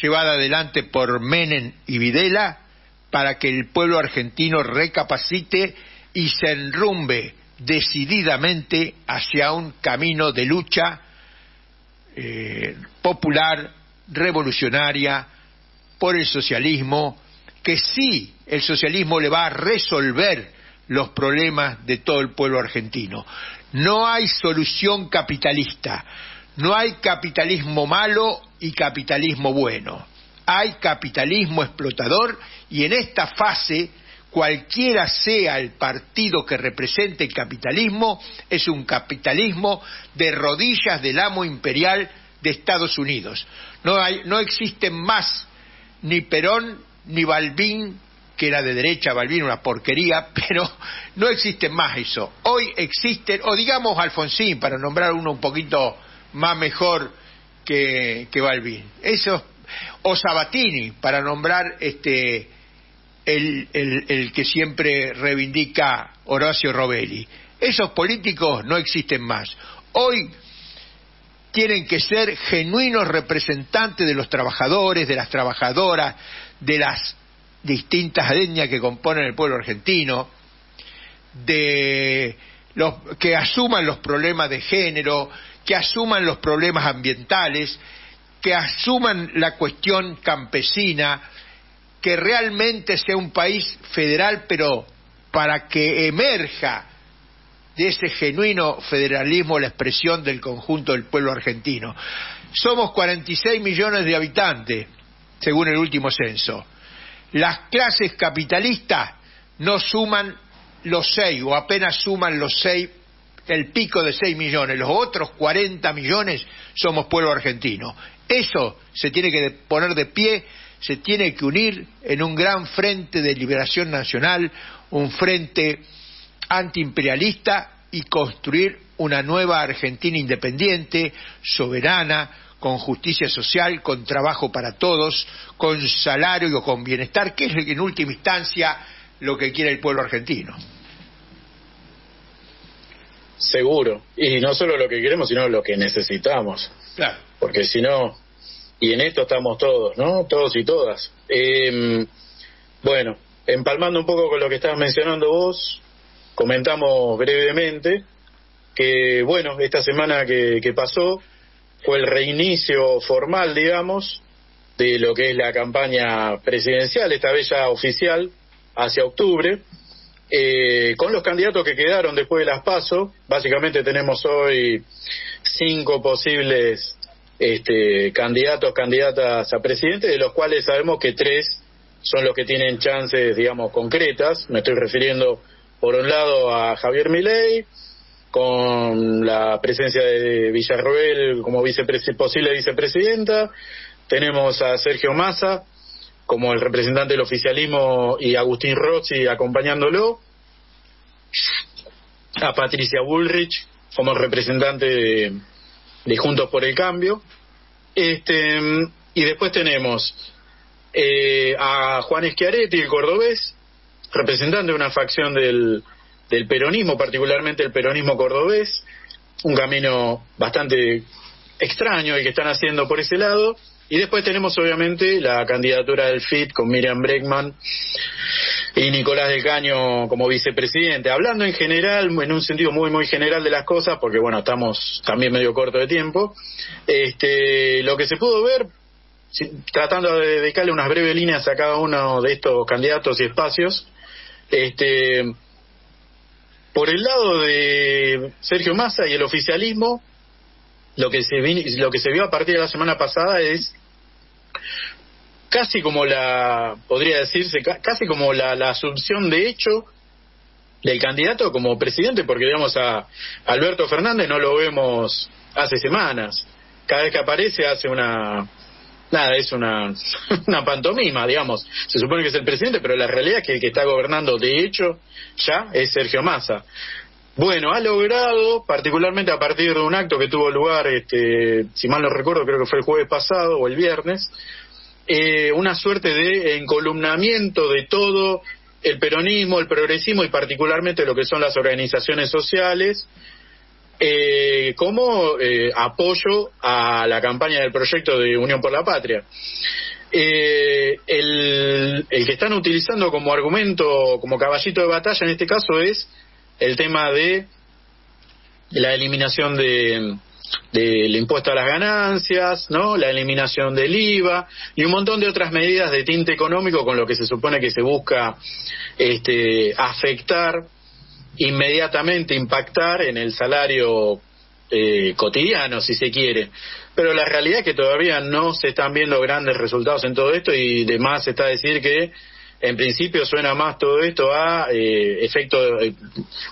llevada adelante por Menem y Videla, para que el pueblo argentino recapacite y se enrumbe decididamente hacia un camino de lucha popular, revolucionaria, por el socialismo, que sí, el socialismo le va a resolver los problemas de todo el pueblo argentino. No hay solución capitalista, no hay capitalismo malo y capitalismo bueno. Hay capitalismo explotador, y en esta fase, cualquiera sea el partido que represente el capitalismo, es un capitalismo de rodillas del amo imperial de Estados Unidos. No existen más ni Perón ni Balbín, que era de derecha. Balbín, una porquería, pero no existen más eso. Hoy existen, o digamos Alfonsín, para nombrar uno un poquito más mejor que Balbín. Eso, o Sabatini, para nombrar el que siempre reivindica Horacio Robelli. Esos políticos no existen más. Hoy tienen que ser genuinos representantes de los trabajadores, de las trabajadoras, de las distintas etnias que componen el pueblo argentino, de los que asuman los problemas de género, que asuman los problemas ambientales, que asuman la cuestión campesina, que realmente sea un país federal, pero para que emerja de ese genuino federalismo la expresión del conjunto del pueblo argentino. Somos 46 millones de habitantes, según el último censo. Las clases capitalistas no suman los 6, o apenas suman los 6, el pico de 6 millones. Los otros 40 millones somos pueblo argentino. Eso se tiene que poner de pie, se tiene que unir en un gran frente de liberación nacional, un frente antiimperialista, y construir una nueva Argentina independiente, soberana, con justicia social, con trabajo para todos, con salario y con bienestar, que es en última instancia lo que quiere el pueblo argentino. Seguro, y no solo lo que queremos, sino lo que necesitamos. Claro. Porque si no, y en esto estamos todos, ¿no? Todos y todas. Bueno, empalmando un poco con lo que estabas mencionando vos, comentamos brevemente que, bueno, esta semana que pasó fue el reinicio formal, digamos, de lo que es la campaña presidencial, esta vez ya oficial, hacia octubre, con los candidatos que quedaron después de las PASO. Básicamente tenemos hoy 5 posibles candidatas a presidente, de los cuales sabemos que 3 son los que tienen chances, digamos, concretas. Me estoy refiriendo, por un lado, a Javier Milei, con la presencia de Villarroel como posible vicepresidenta. Tenemos a Sergio Massa como el representante del oficialismo y Agustín Rossi acompañándolo. A Patricia Bullrich como el representante de Juntos por el Cambio. Y después tenemos a Juan Schiaretti, el cordobés, representante de una facción del peronismo, particularmente el peronismo cordobés, un camino bastante extraño el que están haciendo por ese lado. Y después tenemos obviamente la candidatura del FIT con Miriam Bregman y Nicolás del Caño como vicepresidente. Hablando en general, en un sentido muy muy general de las cosas, porque bueno, estamos también medio corto de tiempo, lo que se pudo ver, tratando de dedicarle unas breves líneas a cada uno de estos candidatos y espacios, por el lado de Sergio Massa y el oficialismo, lo que se vio a partir de la semana pasada es casi como podría decirse, casi como la asunción de hecho del candidato como presidente, porque digamos a Alberto Fernández no lo vemos hace semanas. Cada vez que aparece hace es una pantomima, digamos. Se supone que es el presidente, pero la realidad es que el que está gobernando de hecho ya es Sergio Massa. Bueno, ha logrado, particularmente a partir de un acto que tuvo lugar, si mal no recuerdo, creo que fue el jueves pasado o el viernes, una suerte de encolumnamiento de todo el peronismo, el progresismo y particularmente lo que son las organizaciones sociales, como apoyo a la campaña del proyecto de Unión por la Patria. El que están utilizando como argumento, como caballito de batalla en este caso, es el tema de la eliminación del impuesto a las ganancias, ¿no? La eliminación del IVA y un montón de otras medidas de tinte económico con lo que se supone que se busca afectar inmediatamente, impactar en el salario cotidiano, si se quiere. Pero la realidad es que todavía no se están viendo grandes resultados en todo esto, y de más está decir que en principio suena más todo esto a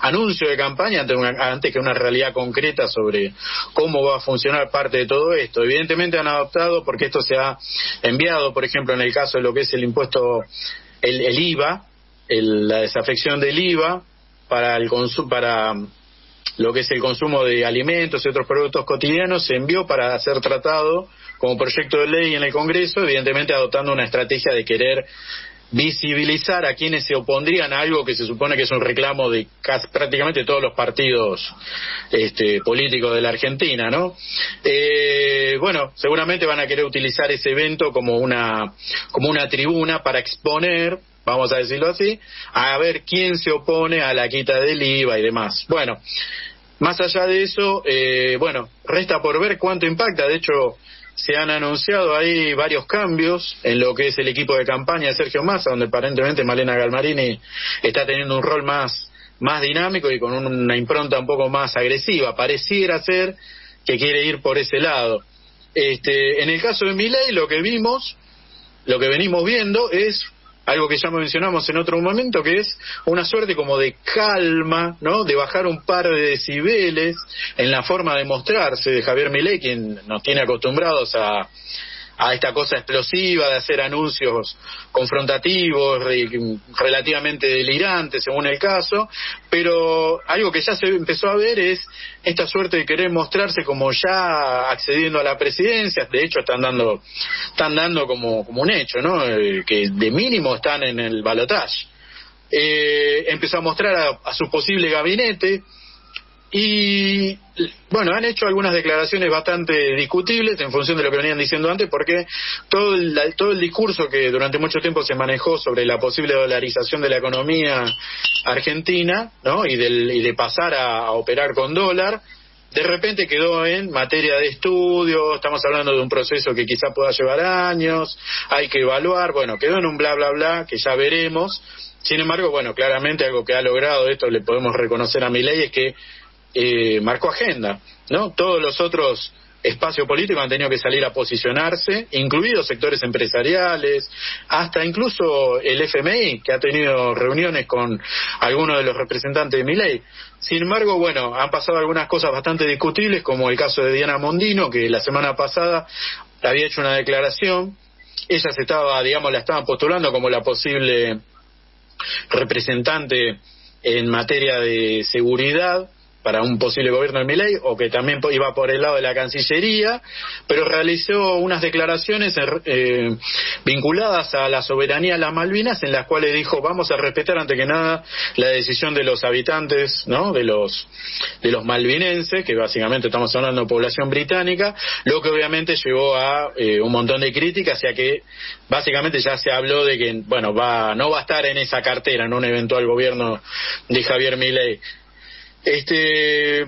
anuncio de campaña antes que una realidad concreta sobre cómo va a funcionar parte de todo esto. Evidentemente han adoptado, porque esto se ha enviado, por ejemplo, en el caso de lo que es el impuesto, el IVA, la desafección del IVA para lo que es el consumo de alimentos y otros productos cotidianos, se envió para ser tratado como proyecto de ley en el Congreso, evidentemente adoptando una estrategia de querer visibilizar a quienes se opondrían a algo que se supone que es un reclamo de prácticamente todos los partidos políticos de la Argentina, ¿no? Bueno, seguramente van a querer utilizar ese evento como una tribuna para exponer, vamos a decirlo así, a ver quién se opone a la quita del IVA y demás. Bueno, más allá de eso, bueno, resta por ver cuánto impacta. De hecho, se han anunciado ahí varios cambios en lo que es el equipo de campaña de Sergio Massa, donde aparentemente Malena Galmarini está teniendo un rol más dinámico y con una impronta un poco más agresiva. Pareciera ser que quiere ir por ese lado. En el caso de Milei, lo que venimos viendo es algo que ya mencionamos en otro momento, que es una suerte como de calma, ¿no? De bajar un par de decibeles en la forma de mostrarse de Javier Milei, quien nos tiene acostumbrados a esta cosa explosiva de hacer anuncios confrontativos, relativamente delirantes según el caso, pero algo que ya se empezó a ver es esta suerte de querer mostrarse como ya accediendo a la presidencia. De hecho están dando como un hecho, ¿no? Que de mínimo están en el balotaje. Empezó a mostrar a su posible gabinete. Y bueno, han hecho algunas declaraciones bastante discutibles en función de lo que venían diciendo antes, porque todo el discurso que durante mucho tiempo se manejó sobre la posible dolarización de la economía argentina, ¿no? y de pasar a operar con dólar, de repente quedó en materia de estudio. Estamos hablando de un proceso que quizá pueda llevar años, hay que evaluar, bueno, quedó en un bla bla bla que ya veremos. Sin embargo, bueno, claramente algo que ha logrado, esto le podemos reconocer a Milei, es que marcó agenda, ¿no? Todos los otros espacios políticos han tenido que salir a posicionarse, incluidos sectores empresariales, hasta incluso el FMI, que ha tenido reuniones con algunos de los representantes de Milei. Sin embargo, bueno, han pasado algunas cosas bastante discutibles, como el caso de Diana Mondino, que la semana pasada había hecho una declaración. Ella la estaban postulando como la posible representante en materia de seguridad para un posible gobierno de Milei, o que también iba por el lado de la Cancillería, pero realizó unas declaraciones vinculadas a la soberanía de las Malvinas, en las cuales dijo: vamos a respetar ante que nada la decisión de los habitantes, ¿no? de los malvinenses, que básicamente estamos hablando de población británica, lo que obviamente llevó a un montón de críticas, ya que básicamente ya se habló de que no va a estar en esa cartera en un eventual gobierno de Javier Milei.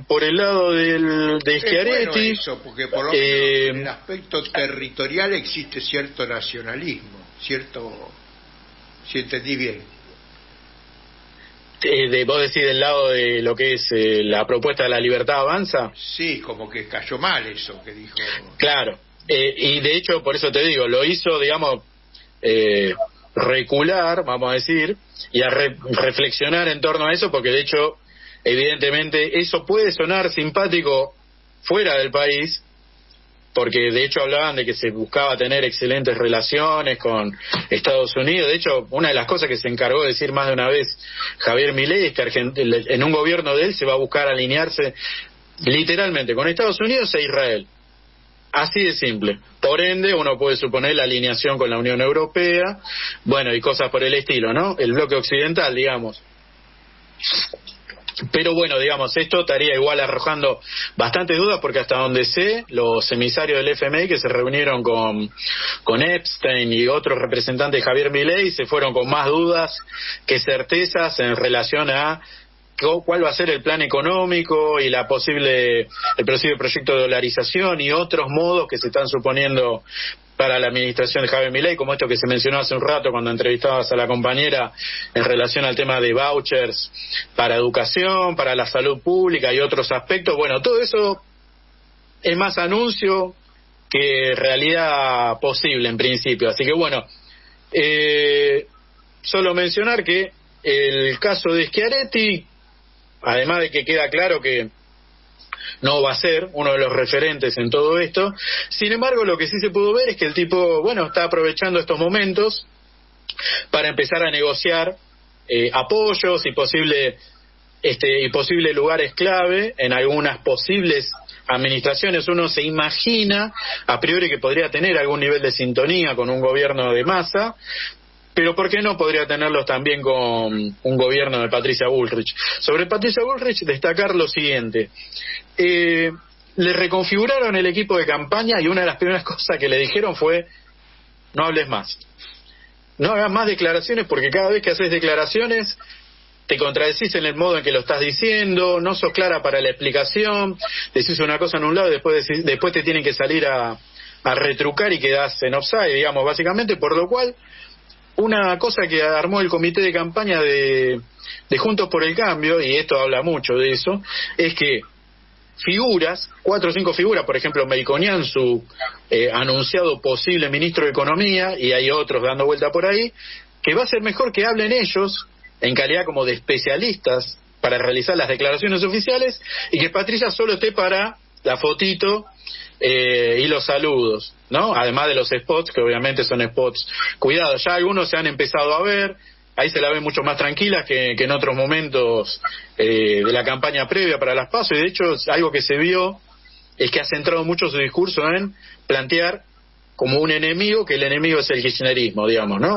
Por el lado de Schiaretti, bueno eso, porque por lo menos en el aspecto territorial existe cierto nacionalismo, si entendí bien. ¿Vos decís del lado de lo que es la propuesta de La Libertad Avanza? Sí, como que cayó mal eso que dijo. Claro, y de hecho, por eso te digo, lo hizo, digamos, recular, vamos a decir, y a reflexionar en torno a eso, porque de hecho, evidentemente, eso puede sonar simpático fuera del país, porque de hecho hablaban de que se buscaba tener excelentes relaciones con Estados Unidos. De hecho, una de las cosas que se encargó de decir más de una vez Javier Milei es que en un gobierno de él se va a buscar alinearse literalmente con Estados Unidos e Israel. Así de simple. Por ende, uno puede suponer la alineación con la Unión Europea, bueno, y cosas por el estilo, ¿no? El bloque occidental, digamos. Pero bueno, digamos, esto estaría igual arrojando bastantes dudas, porque hasta donde sé, los emisarios del FMI que se reunieron con Epstein y otros representantes de Javier Milei se fueron con más dudas que certezas en relación a cuál va a ser el plan económico y el posible proyecto de dolarización y otros modos que se están suponiendo para la administración de Javier Milei, como esto que se mencionó hace un rato cuando entrevistabas a la compañera en relación al tema de vouchers para educación, para la salud pública y otros aspectos. Bueno, todo eso es más anuncio que realidad posible en principio. Así que bueno, solo mencionar que el caso de Schiaretti, además de que queda claro que no va a ser uno de los referentes en todo esto, sin embargo lo que sí se pudo ver es que el tipo, bueno, está aprovechando estos momentos para empezar a negociar apoyos y posibles lugares clave en algunas posibles administraciones. Uno se imagina a priori que podría tener algún nivel de sintonía con un gobierno de Massa, pero ¿por qué no podría tenerlos también con un gobierno de Patricia Bullrich? Sobre Patricia Bullrich, destacar lo siguiente. Le reconfiguraron el equipo de campaña y una de las primeras cosas que le dijeron fue: no hables más, no hagas más declaraciones, porque cada vez que haces declaraciones te contradecís en el modo en que lo estás diciendo, no sos clara para la explicación, decís una cosa en un lado y después te tienen que salir a retrucar y quedás en offside, digamos, básicamente, por lo cual una cosa que armó el comité de campaña de Juntos por el Cambio, y esto habla mucho de eso, es que figuras, 4 o 5 figuras, por ejemplo Melconian, su anunciado posible ministro de Economía, y hay otros dando vuelta por ahí, que va a ser mejor que hablen ellos en calidad como de especialistas para realizar las declaraciones oficiales, y que Patricia solo esté para la fotito y los saludos, ¿no? Además de los spots, que obviamente son spots cuidados. Ya algunos se han empezado a ver, ahí se la ven mucho más tranquilas que en otros momentos de la campaña previa para las PASO, y de hecho algo que se vio es que ha centrado mucho su discurso en plantear como un enemigo, que el enemigo es el kirchnerismo, digamos, ¿no?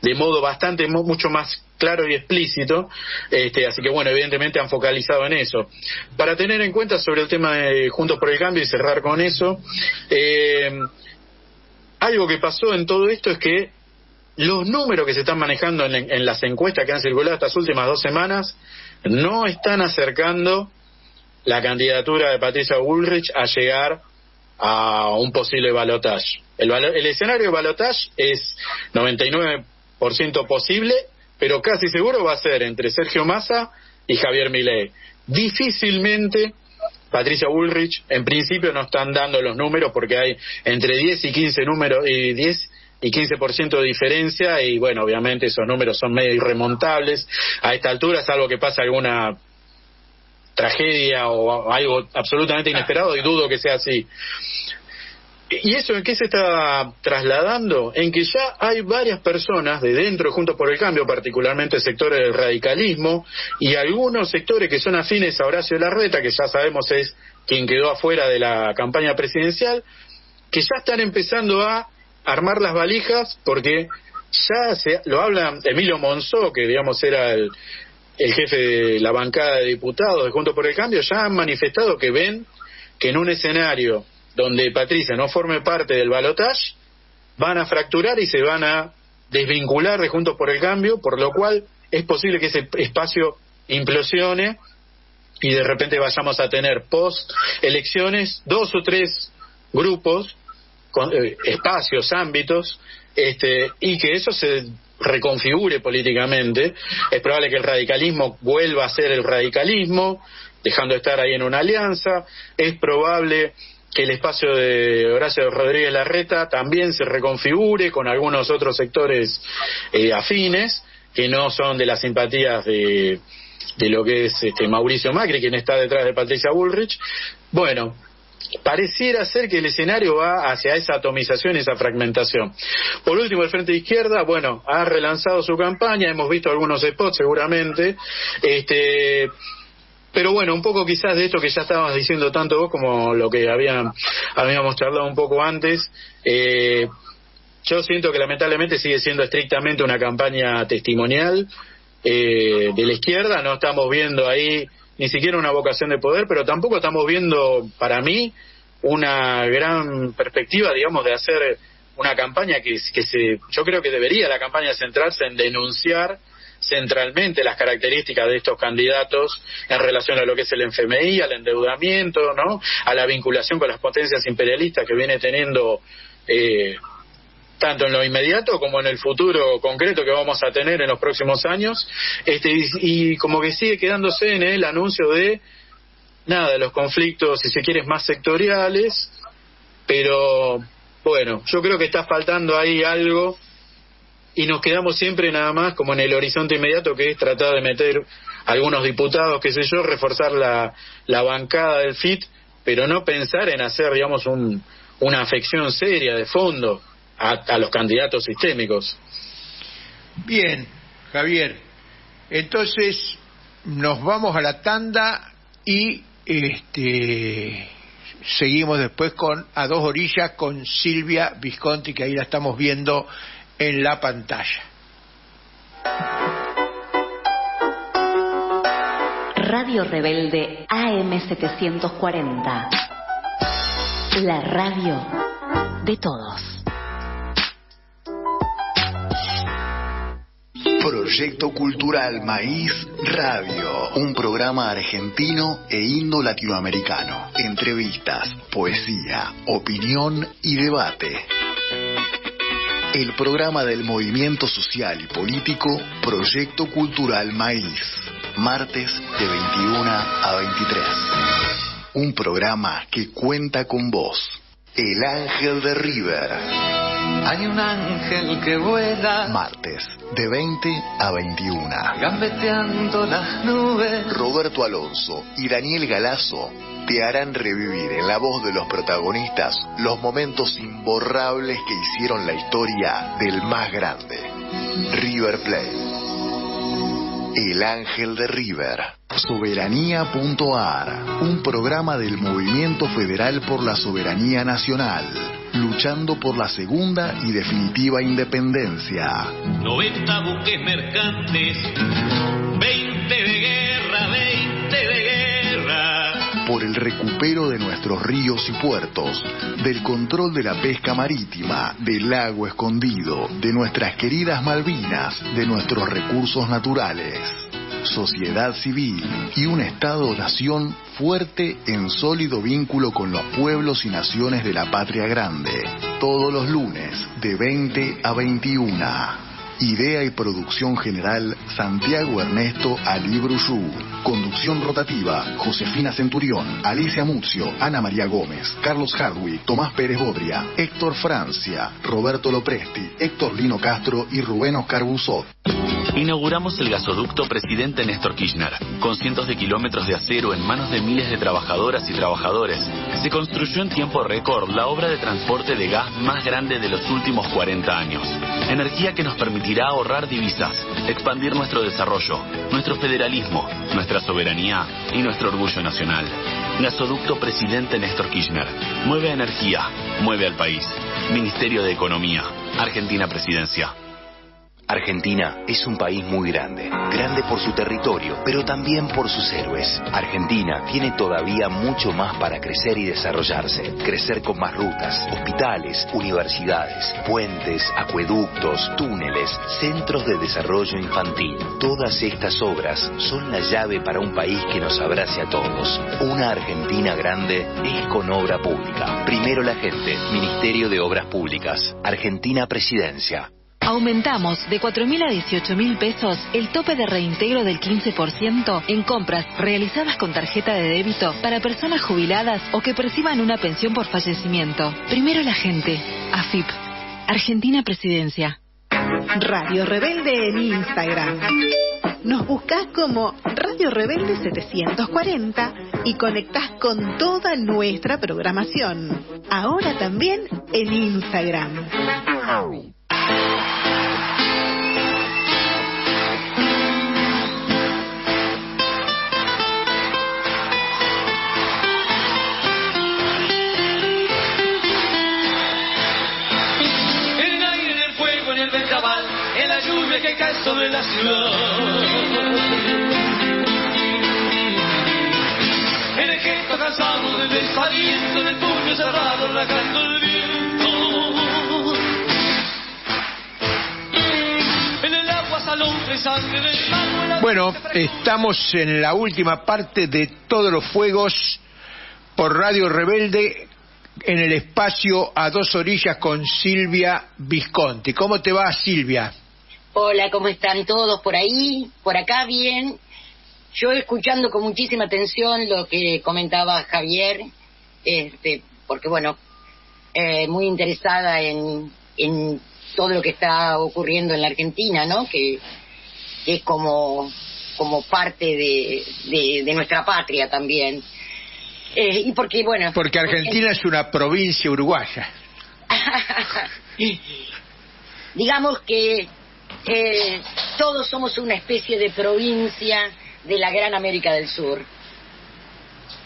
De modo bastante, mucho más claro y explícito, así que bueno, evidentemente han focalizado en eso. Para tener en cuenta sobre el tema de Juntos por el Cambio y cerrar con eso, algo que pasó en todo esto es que los números que se están manejando en las encuestas que han circulado estas últimas 2 semanas no están acercando la candidatura de Patricia Bullrich a llegar a un posible balotaje. El escenario de balotaje es 99% posible, pero casi seguro va a ser entre Sergio Massa y Javier Milei. Difícilmente Patricia Bullrich, en principio no están dando los números porque hay entre 10 y 15% de diferencia, y bueno, obviamente esos números son medio irremontables a esta altura, salvo que pase alguna tragedia o algo absolutamente inesperado, y dudo que sea así. ¿Y eso en qué se está trasladando? En que ya hay varias personas de dentro, Juntos por el Cambio, particularmente sectores del radicalismo, y algunos sectores que son afines a Horacio Larreta, que ya sabemos es quien quedó afuera de la campaña presidencial, que ya están empezando a armar las valijas, porque ya lo habla Emilio Monzó, que digamos era el jefe de la bancada de diputados de Juntos por el Cambio, ya han manifestado que ven que en un escenario donde Patricia no forme parte del balotaje, van a fracturar y se van a desvincular de Juntos por el Cambio, por lo cual es posible que ese espacio implosione y de repente vayamos a tener post elecciones 2 o 3 grupos, espacios, ámbitos, y que eso se reconfigure políticamente. Es probable que el radicalismo vuelva a ser el radicalismo, dejando de estar ahí en una alianza. Es probable que el espacio de Horacio Rodríguez Larreta también se reconfigure con algunos otros sectores afines, que no son de las simpatías de lo que es Mauricio Macri, quien está detrás de Patricia Bullrich. Bueno, pareciera ser que el escenario va hacia esa atomización y esa fragmentación. Por último, el Frente de Izquierda, bueno, ha relanzado su campaña, hemos visto algunos spots seguramente, pero bueno, un poco quizás de esto que ya estabas diciendo tanto vos como lo que habíamos charlado un poco antes. Yo siento que lamentablemente sigue siendo estrictamente una campaña testimonial de la izquierda. No estamos viendo ahí ni siquiera una vocación de poder, pero tampoco estamos viendo, para mí, una gran perspectiva, digamos, de hacer una campaña yo creo que debería la campaña centrarse en denunciar centralmente las características de estos candidatos en relación a lo que es el FMI, al endeudamiento, ¿no?, a la vinculación con las potencias imperialistas que viene teniendo tanto en lo inmediato como en el futuro concreto que vamos a tener en los próximos años, y como que sigue quedándose en el anuncio de los conflictos, si se quiere, más sectoriales, pero bueno, yo creo que está faltando ahí algo y nos quedamos siempre nada más como en el horizonte inmediato, que es tratar de meter algunos diputados, qué sé yo, reforzar la bancada del FIT, pero no pensar en hacer, digamos, una afección seria de fondo a los candidatos sistémicos. Bien, Javier, entonces nos vamos a la tanda y seguimos después con A Dos Orillas con Silvia Visconti, que ahí la estamos viendo en la pantalla. Radio Rebelde AM740. La radio de todos. Proyecto Cultural Maíz Radio, un programa argentino e indo-latinoamericano. Entrevistas, poesía, opinión y debate. El programa del movimiento social y político Proyecto Cultural Maíz. Martes de 21 a 23. Un programa que cuenta con vos. El Ángel de River. Hay un ángel que vuela. Martes de 20 a 21. Gambeteando las nubes. Roberto Alonso y Daniel Galazo te harán revivir en la voz de los protagonistas los momentos imborrables que hicieron la historia del más grande, River Plate. El Ángel de River. Soberanía.ar, un programa del Movimiento Federal por la Soberanía Nacional, luchando por la segunda y definitiva independencia. 90 buques mercantes, 20 de guerra, 20 de guerra. Por el recupero de nuestros ríos y puertos, del control de la pesca marítima, del lago escondido, de nuestras queridas Malvinas, de nuestros recursos naturales. Sociedad civil y un Estado-nación fuerte en sólido vínculo con los pueblos y naciones de la patria grande. Todos los lunes de 20 a 21. Idea y producción general Santiago Ernesto Ali Bruyú. Conducción rotativa Josefina Centurión, Alicia Muzio, Ana María Gómez, Carlos Hardwick, Tomás Pérez Bodria, Héctor Francia, Roberto Lopresti, Héctor Lino Castro y Rubén Oscar Buzot. Inauguramos el gasoducto Presidente Néstor Kirchner. Con cientos de kilómetros de acero en manos de miles de trabajadoras y trabajadores, se construyó en tiempo récord la obra de transporte de gas más grande de los últimos 40 años. Energía que nos permitirá ahorrar divisas, expandir nuestro desarrollo, nuestro federalismo, nuestra soberanía y nuestro orgullo nacional. Gasoducto Presidente Néstor Kirchner. Mueve energía, mueve al país. Ministerio de Economía. Argentina Presidencia. Argentina es un país muy grande, grande por su territorio, pero también por sus héroes. Argentina tiene todavía mucho más para crecer y desarrollarse, crecer con más rutas, hospitales, universidades, puentes, acueductos, túneles, centros de desarrollo infantil. Todas estas obras son la llave para un país que nos abrace a todos. Una Argentina grande es con obra pública. Primero la gente, Ministerio de Obras Públicas, Argentina Presidencia. Aumentamos de 4.000 a 18.000 pesos el tope de reintegro del 15% en compras realizadas con tarjeta de débito para personas jubiladas o que perciban una pensión por fallecimiento. Primero la gente. AFIP. Argentina Presidencia. Radio Rebelde en Instagram. Nos buscás como Radio Rebelde 740 y conectás con toda nuestra programación. Ahora también en Instagram. En la lluvia que cae sobre la ciudad, en el gesto cansado del desaliento, del puño cerrado, rasgando el viento, en el agua salón de sangre del mar. Bueno, estamos en la última parte de Todos los Fuegos por Radio Rebelde, en el espacio A Dos Orillas con Silvia Visconti. ¿Cómo te va, Silvia? Hola, ¿cómo están todos por ahí? Por acá bien. Yo escuchando con muchísima atención lo que comentaba Javier, porque bueno, muy interesada en todo lo que está ocurriendo en la Argentina, ¿no? Que es como parte de nuestra patria también. Y porque, bueno... Porque Argentina es una provincia uruguaya. Digamos que todos somos una especie de provincia de la gran América del Sur.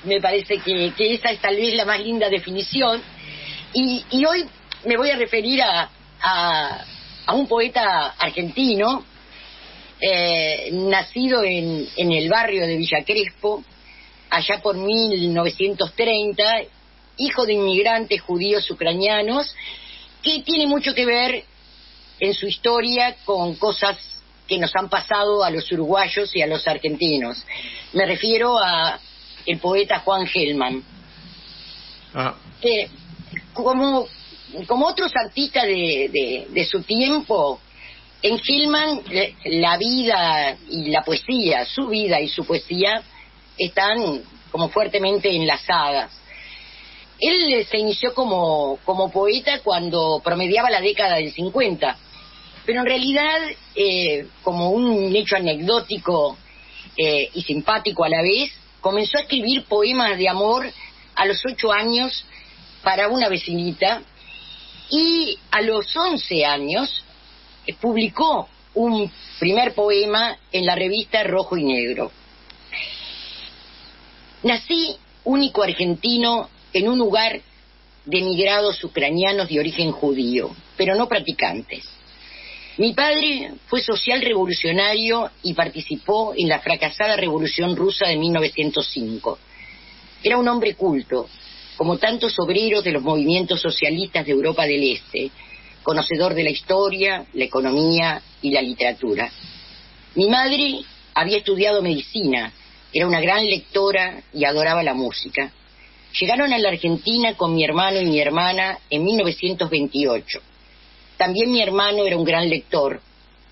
Me parece que esa es tal vez la más linda definición. Y hoy me voy a referir a un poeta argentino nacido en el barrio de Villa Crespo, allá por 1930, hijo de inmigrantes judíos ucranianos, que tiene mucho que ver en su historia con cosas que nos han pasado a los uruguayos y a los argentinos. Me refiero a el poeta Juan Gelman. Como otros artistas de su tiempo, en Gelman la vida y la poesía, su vida y su poesía, están como fuertemente enlazadas. Él se inició como poeta cuando promediaba la década del 50, pero en realidad, como un hecho anecdótico y simpático a la vez, comenzó a escribir poemas de amor a los 8 años para una vecinita, y a los 11 años publicó un primer poema en la revista Rojo y Negro. Nací único argentino en un hogar de emigrados ucranianos de origen judío, pero no practicantes. Mi padre fue social revolucionario y participó en la fracasada Revolución Rusa de 1905. Era un hombre culto, como tantos obreros de los movimientos socialistas de Europa del Este, conocedor de la historia, la economía y la literatura. Mi madre había estudiado medicina, era una gran lectora y adoraba la música. Llegaron a la Argentina con mi hermano y mi hermana en 1928. También mi hermano era un gran lector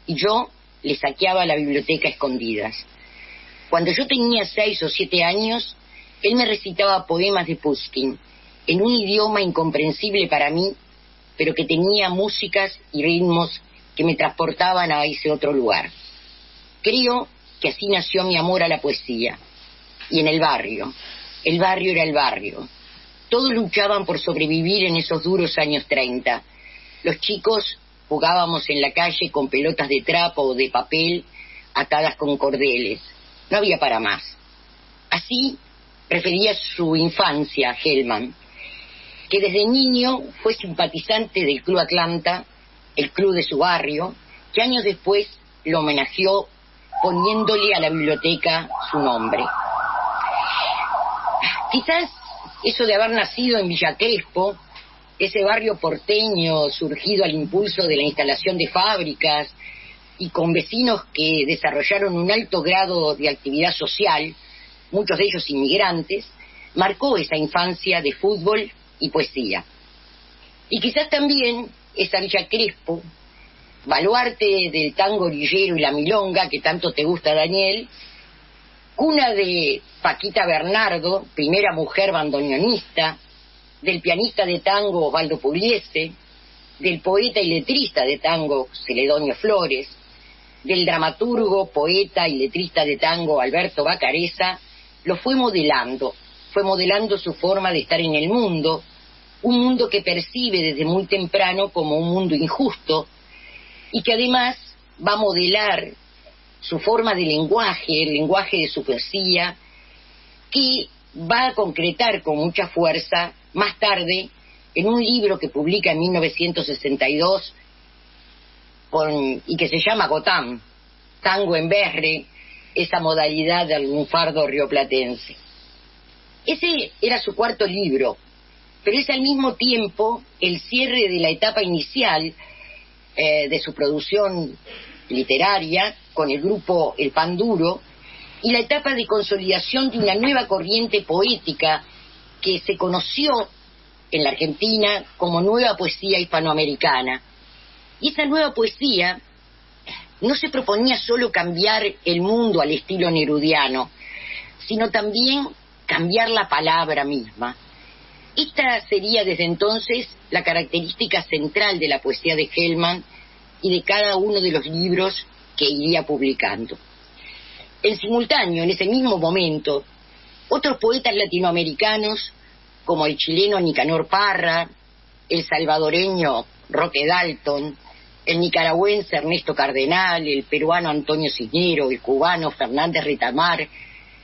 y yo le saqueaba la biblioteca a escondidas. Cuando yo tenía 6 o 7 años, él me recitaba poemas de Pushkin en un idioma incomprensible para mí, pero que tenía músicas y ritmos que me transportaban a ese otro lugar. Creo que así nació mi amor a la poesía. Y en el barrio era el barrio. Todos luchaban por sobrevivir en esos duros años 30. Los chicos jugábamos en la calle con pelotas de trapo o de papel atadas con cordeles. No había para más. Así refería su infancia a Gelman, que desde niño fue simpatizante del Club Atlanta, el club de su barrio, que años después lo homenajeó poniéndole a la biblioteca su nombre. Quizás eso de haber nacido en Villa Crespo, ese barrio porteño surgido al impulso de la instalación de fábricas y con vecinos que desarrollaron un alto grado de actividad social, muchos de ellos inmigrantes, marcó esa infancia de fútbol y poesía. Y quizás también esa Villa Crespo, baluarte del tango orillero y la milonga que tanto te gusta, Daniel, cuna de Paquita Bernardo, primera mujer bandoneonista, del pianista de tango Osvaldo Pugliese, del poeta y letrista de tango Celedonio Flores, del dramaturgo, poeta y letrista de tango Alberto Bacareza, lo fue modelando su forma de estar en el mundo, un mundo que percibe desde muy temprano como un mundo injusto y que además va a modelar su forma de lenguaje, el lenguaje de su poesía, que va a concretar con mucha fuerza más tarde en un libro que publica en 1962 y que se llama Gotán, Tango en Berre, esa modalidad del lunfardo rioplatense. Ese era su cuarto libro, pero es al mismo tiempo el cierre de la etapa inicial de su producción literaria con el grupo El Pan Duro y la etapa de consolidación de una nueva corriente poética que se conoció en la Argentina como nueva poesía hispanoamericana. Y esa nueva poesía no se proponía solo cambiar el mundo al estilo nerudiano, sino también cambiar la palabra misma. Esta sería desde entonces la característica central de la poesía de Gelman y de cada uno de los libros que iría publicando. En simultáneo, en ese mismo momento, otros poetas latinoamericanos, como el chileno Nicanor Parra, el salvadoreño Roque Dalton, el nicaragüense Ernesto Cardenal, el peruano Antonio Cisnero, el cubano Fernández Retamar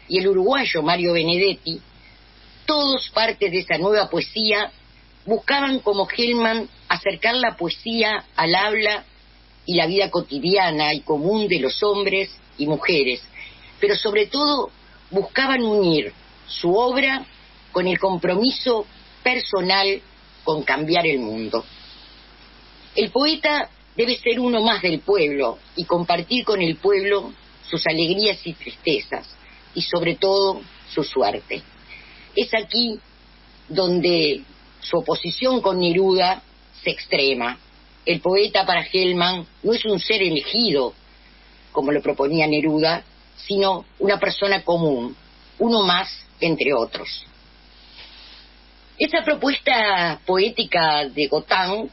y el uruguayo Mario Benedetti, todos partes de esa nueva poesía, buscaban como Gelman acercar la poesía al habla y la vida cotidiana y común de los hombres y mujeres, pero sobre todo buscaban unir su obra con el compromiso personal con cambiar el mundo. El poeta debe ser uno más del pueblo y compartir con el pueblo sus alegrías y tristezas, y sobre todo su suerte. Es aquí donde su oposición con Neruda se extrema. El poeta para Hellman no es un ser elegido, como lo proponía Neruda, sino una persona común, uno más entre otros. Esa propuesta poética de Gotán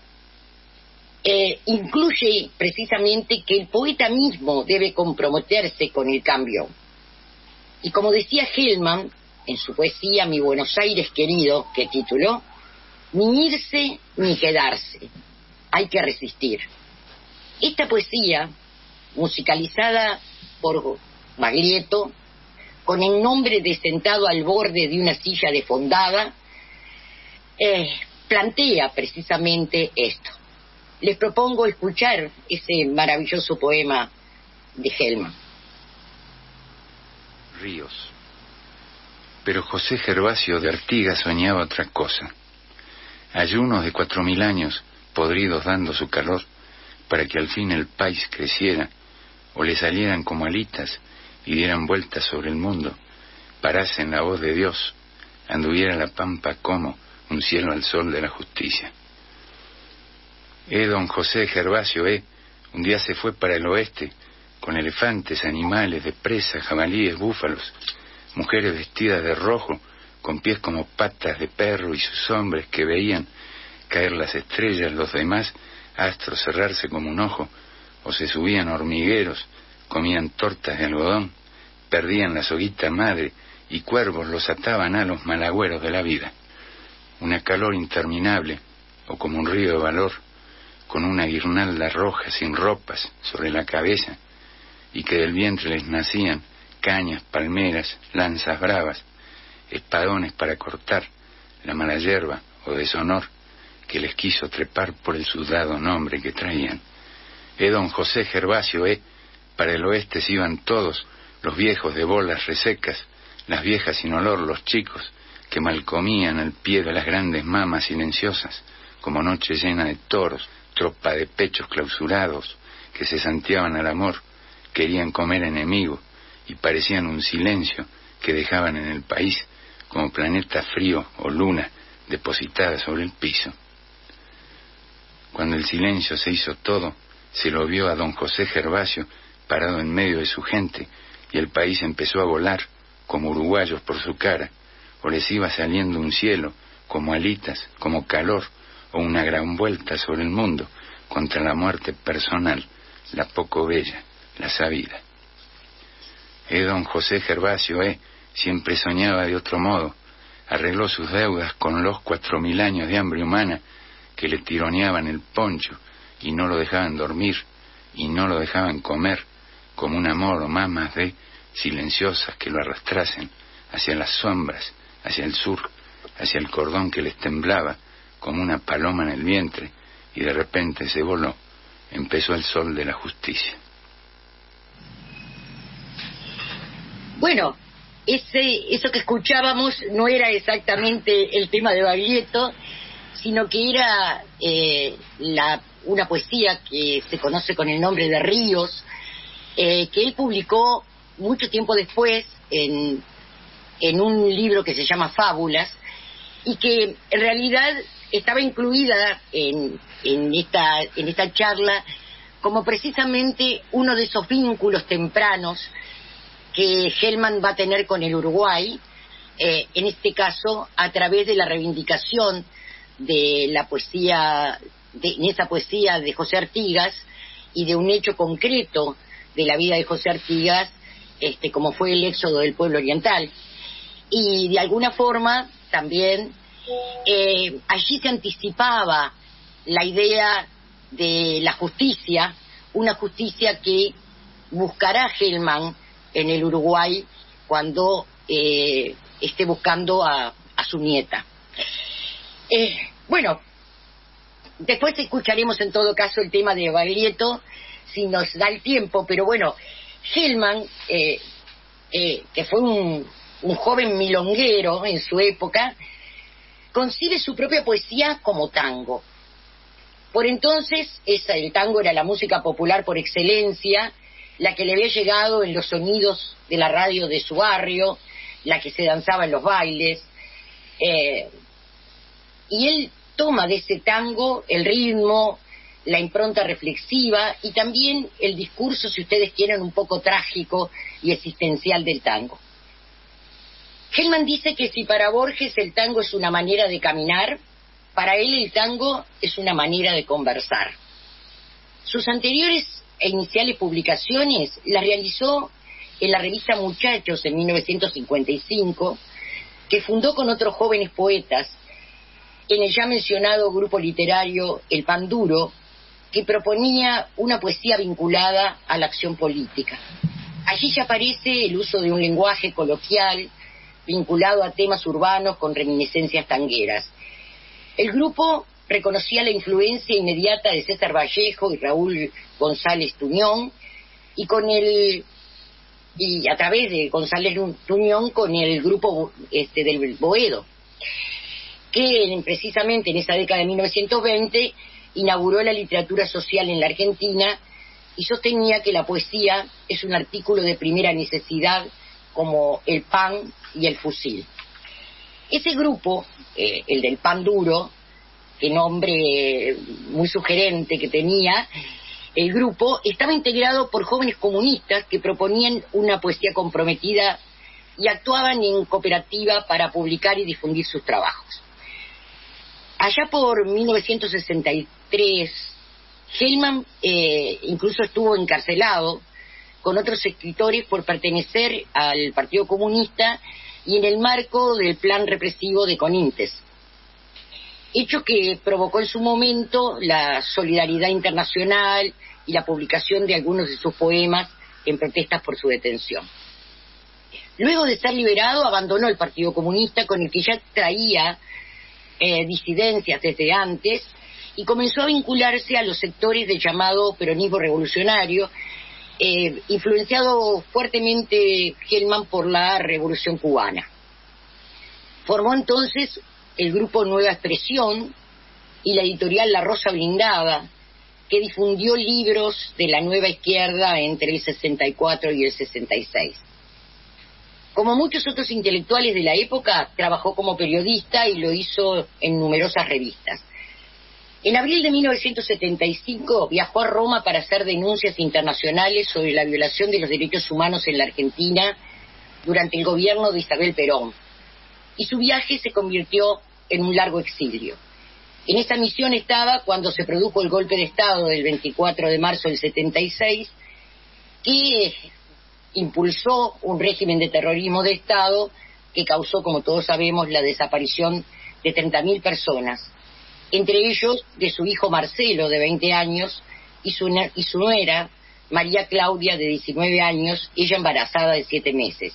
incluye precisamente que el poeta mismo debe comprometerse con el cambio. Y como decía Hellman en su poesía Mi Buenos Aires querido, que tituló, ni irse ni quedarse, hay que resistir. Esta poesía, musicalizada por Baglietto, con el nombre de Sentado al borde de una silla desfondada, plantea precisamente esto. Les propongo escuchar ese maravilloso poema de Hellman. Ríos. Pero José Gervasio de Artigas soñaba otra cosa. Ayunos de 4000 años, podridos dando su calor, para que al fin el país creciera, o le salieran como alitas y dieran vueltas sobre el mundo, parasen la voz de Dios, anduviera la pampa como un cielo al sol de la justicia. Don José Gervasio, un día se fue para el oeste, con elefantes, animales de presa, jabalíes, búfalos, mujeres vestidas de rojo, con pies como patas de perro y sus hombres que veían caer las estrellas, los demás astros cerrarse como un ojo, o se subían hormigueros, comían tortas de algodón, perdían la soguita madre y cuervos los ataban a los malagüeros de la vida. Una calor interminable, o como un río de valor, con una guirnalda roja sin ropas sobre la cabeza, y que del vientre les nacían cañas, palmeras, lanzas bravas, espadones para cortar la mala hierba o deshonor que les quiso trepar por el sudado nombre que traían. Don José Gervasio, para el oeste se iban todos, los viejos de bolas resecas, las viejas sin olor, los chicos que mal comían al pie de las grandes mamas silenciosas, como noche llena de toros, tropa de pechos clausurados que se santeaban al amor, querían comer enemigo y parecían un silencio que dejaban en el país como planeta frío o luna depositada sobre el piso. Cuando el silencio se hizo todo, se lo vio a don José Gervasio parado en medio de su gente y el país empezó a volar como uruguayos por su cara, o les iba saliendo un cielo como alitas, como calor o una gran vuelta sobre el mundo contra la muerte personal, la poco bella, la sabida. Don José Gervasio, siempre soñaba de otro modo, arregló sus deudas con los 4000 años de hambre humana que le tironeaban el poncho y no lo dejaban dormir y no lo dejaban comer, como un amor o mamas de silenciosas que lo arrastrasen hacia las sombras, hacia el sur, hacia el cordón que les temblaba como una paloma en el vientre, y de repente se voló, empezó el sol de la justicia. Bueno, eso que escuchábamos no era exactamente el tema de Baglietto, sino que era una poesía que se conoce con el nombre de Ríos, que él publicó mucho tiempo después en un libro que se llama Fábulas, y que en realidad estaba incluida en esta charla como precisamente uno de esos vínculos tempranos que Hellman va a tener con el Uruguay, en este caso a través de la reivindicación de la poesía, en esa poesía de José Artigas, y de un hecho concreto de la vida de José Artigas, como fue el éxodo del pueblo oriental. Y de alguna forma también allí se anticipaba la idea de la justicia, una justicia que buscará Hellman en el Uruguay cuando esté buscando a su nieta. Bueno, Después escucharemos en todo caso el tema de Baglietto, si nos da el tiempo, pero bueno, Hellman, que fue un joven milonguero en su época, concibe su propia poesía como tango. Por entonces, el tango era la música popular por excelencia, la que le había llegado en los sonidos de la radio de su barrio, la que se danzaba en los bailes, y él toma de ese tango el ritmo, la impronta reflexiva y también el discurso, si ustedes quieren, un poco trágico y existencial del tango. Hellman dice que si para Borges el tango es una manera de caminar, para él el tango es una manera de conversar. Sus anteriores e iniciales publicaciones las realizó en la revista Muchachos en 1955, que fundó con otros jóvenes poetas en el ya mencionado grupo literario El Pan Duro, que proponía una poesía vinculada a la acción política. Allí ya aparece el uso de un lenguaje coloquial vinculado a temas urbanos con reminiscencias tangueras. El grupo reconocía la influencia inmediata de César Vallejo y Raúl González Tuñón, y a través de González Tuñón con el grupo del Boedo, que precisamente en esa década de 1920 inauguró la literatura social en la Argentina y sostenía que la poesía es un artículo de primera necesidad como el pan y el fusil. Ese grupo, el del Pan Duro, qué nombre muy sugerente que tenía, el grupo estaba integrado por jóvenes comunistas que proponían una poesía comprometida y actuaban en cooperativa para publicar y difundir sus trabajos. Allá por 1963, Hellman incluso estuvo encarcelado con otros escritores por pertenecer al Partido Comunista y en el marco del plan represivo de Conintes, hecho que provocó en su momento la solidaridad internacional y la publicación de algunos de sus poemas en protestas por su detención. Luego de ser liberado, abandonó el Partido Comunista, con el que ya traía disidencias desde antes, y comenzó a vincularse a los sectores del llamado peronismo revolucionario, influenciado fuertemente Hellman por la Revolución Cubana. Formó entonces el grupo Nueva Expresión y la editorial La Rosa Blindada, que difundió libros de la nueva izquierda entre el 64 y el 66. Como muchos otros intelectuales de la época, trabajó como periodista y lo hizo en numerosas revistas. En abril de 1975 viajó a Roma para hacer denuncias internacionales sobre la violación de los derechos humanos en la Argentina durante el gobierno de Isabel Perón, y su viaje se convirtió en un largo exilio. En esa misión estaba cuando se produjo el golpe de Estado del 24 de marzo del 76, que impulsó un régimen de terrorismo de Estado que causó, como todos sabemos, la desaparición de 30.000 personas, entre ellos de su hijo Marcelo, de 20 años, y su nuera, María Claudia, de 19 años, ella embarazada de 7 meses.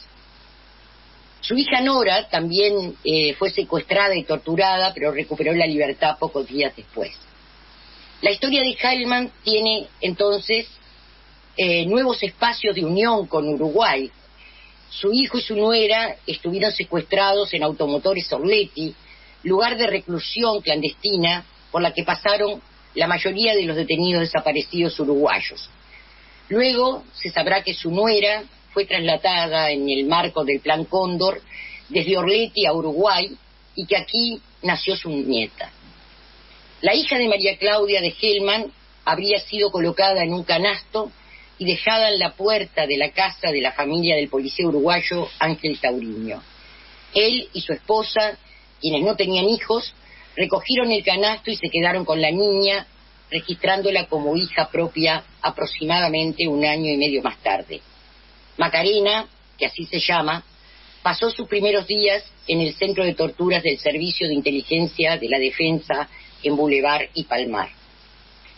Su hija Nora también fue secuestrada y torturada, pero recuperó la libertad pocos días después. La historia de Hellman tiene entonces nuevos espacios de unión con Uruguay. Su hijo y su nuera estuvieron secuestrados en Automotores Orletti, lugar de reclusión clandestina por la que pasaron la mayoría de los detenidos desaparecidos uruguayos. Luego se sabrá que su nuera fue trasladada en el marco del Plan Cóndor desde Orletti a Uruguay y que aquí nació su nieta. La hija de María Claudia de Hellman habría sido colocada en un canasto y dejada en la puerta de la casa de la familia del policía uruguayo Ángel Tauriño. Él y su esposa, quienes no tenían hijos, recogieron el canasto y se quedaron con la niña, registrándola como hija propia aproximadamente 1 año y medio más tarde. Macarena, que así se llama, pasó sus primeros días en el centro de torturas del Servicio de Inteligencia de la Defensa en Boulevard y Palmar.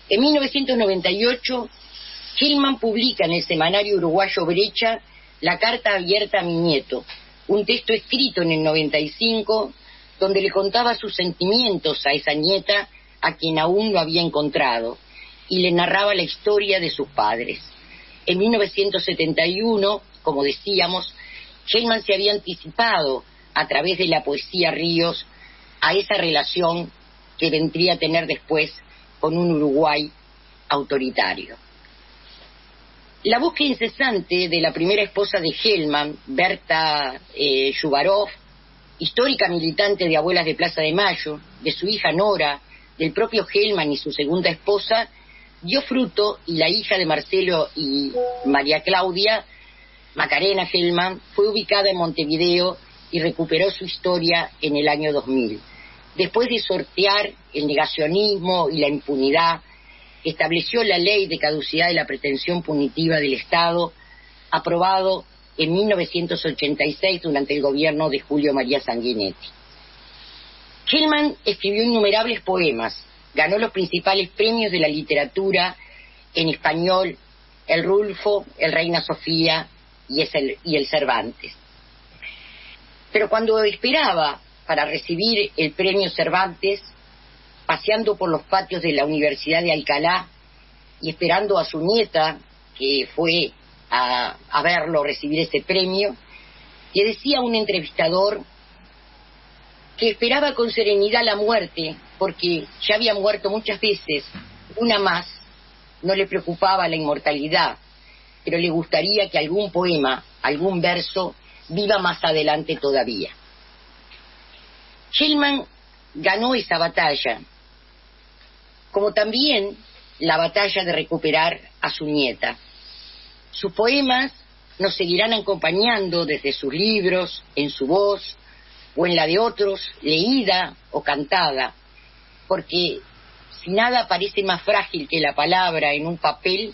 En 1998, Hellman publica en el semanario uruguayo Brecha la carta abierta a mi nieto, un texto escrito en el 95 donde le contaba sus sentimientos a esa nieta a quien aún no había encontrado y le narraba la historia de sus padres. En 1971, como decíamos, Hellman se había anticipado a través de la poesía Ríos a esa relación que vendría a tener después con un Uruguay autoritario. La búsqueda incesante de la primera esposa de Hellman, Berta Yubarov, histórica militante de Abuelas de Plaza de Mayo, de su hija Nora, del propio Hellman y su segunda esposa, dio fruto, y la hija de Marcelo y María Claudia, Macarena Hellman, fue ubicada en Montevideo y recuperó su historia en el año 2000. Después de sortear el negacionismo y la impunidad, estableció la ley de caducidad de la pretensión punitiva del Estado, aprobado en 1986 durante el gobierno de Julio María Sanguinetti. Hellman escribió innumerables poemas, ganó los principales premios de la literatura en español, el Rulfo, el Reina Sofía y el Cervantes. Pero cuando esperaba para recibir el premio Cervantes, paseando por los patios de la Universidad de Alcalá y esperando a su nieta, que fue a verlo recibir ese premio, le decía a un entrevistador que esperaba con serenidad la muerte, porque ya había muerto muchas veces, una más, no le preocupaba la inmortalidad, pero le gustaría que algún poema, algún verso, viva más adelante todavía. Hellman ganó esa batalla, como también la batalla de recuperar a su nieta. Sus poemas nos seguirán acompañando desde sus libros, en su voz, o en la de otros, leída o cantada, porque si nada parece más frágil que la palabra en un papel,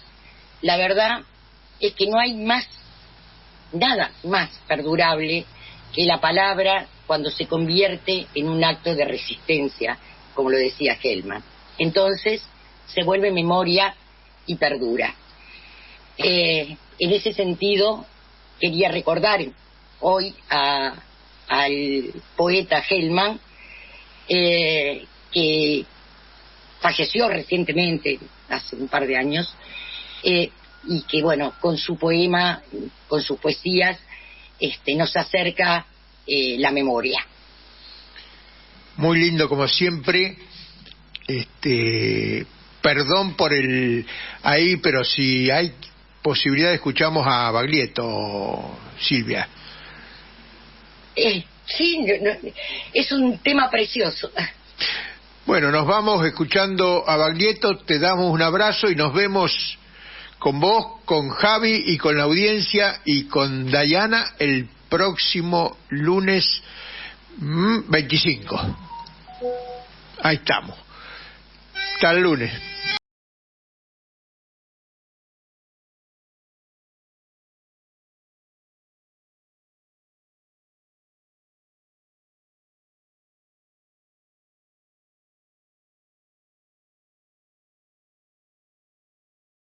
la verdad es que no hay nada más perdurable que la palabra cuando se convierte en un acto de resistencia, como lo decía Hellman. Entonces se vuelve memoria y perdura. En ese sentido, quería recordar hoy al poeta Hellman, que falleció recientemente, hace un par de años, y que, bueno, con su poema, con sus poesías, nos acerca la memoria. Muy lindo, como siempre. Perdón por ahí, pero si hay posibilidad escuchamos a Baglietto, Silvia. Sí, es un tema precioso. Bueno, nos vamos escuchando a Baglietto, te damos un abrazo y nos vemos con vos, con Javi y con la audiencia y con Dayana el próximo lunes 25. Ahí estamos. Hasta el lunes.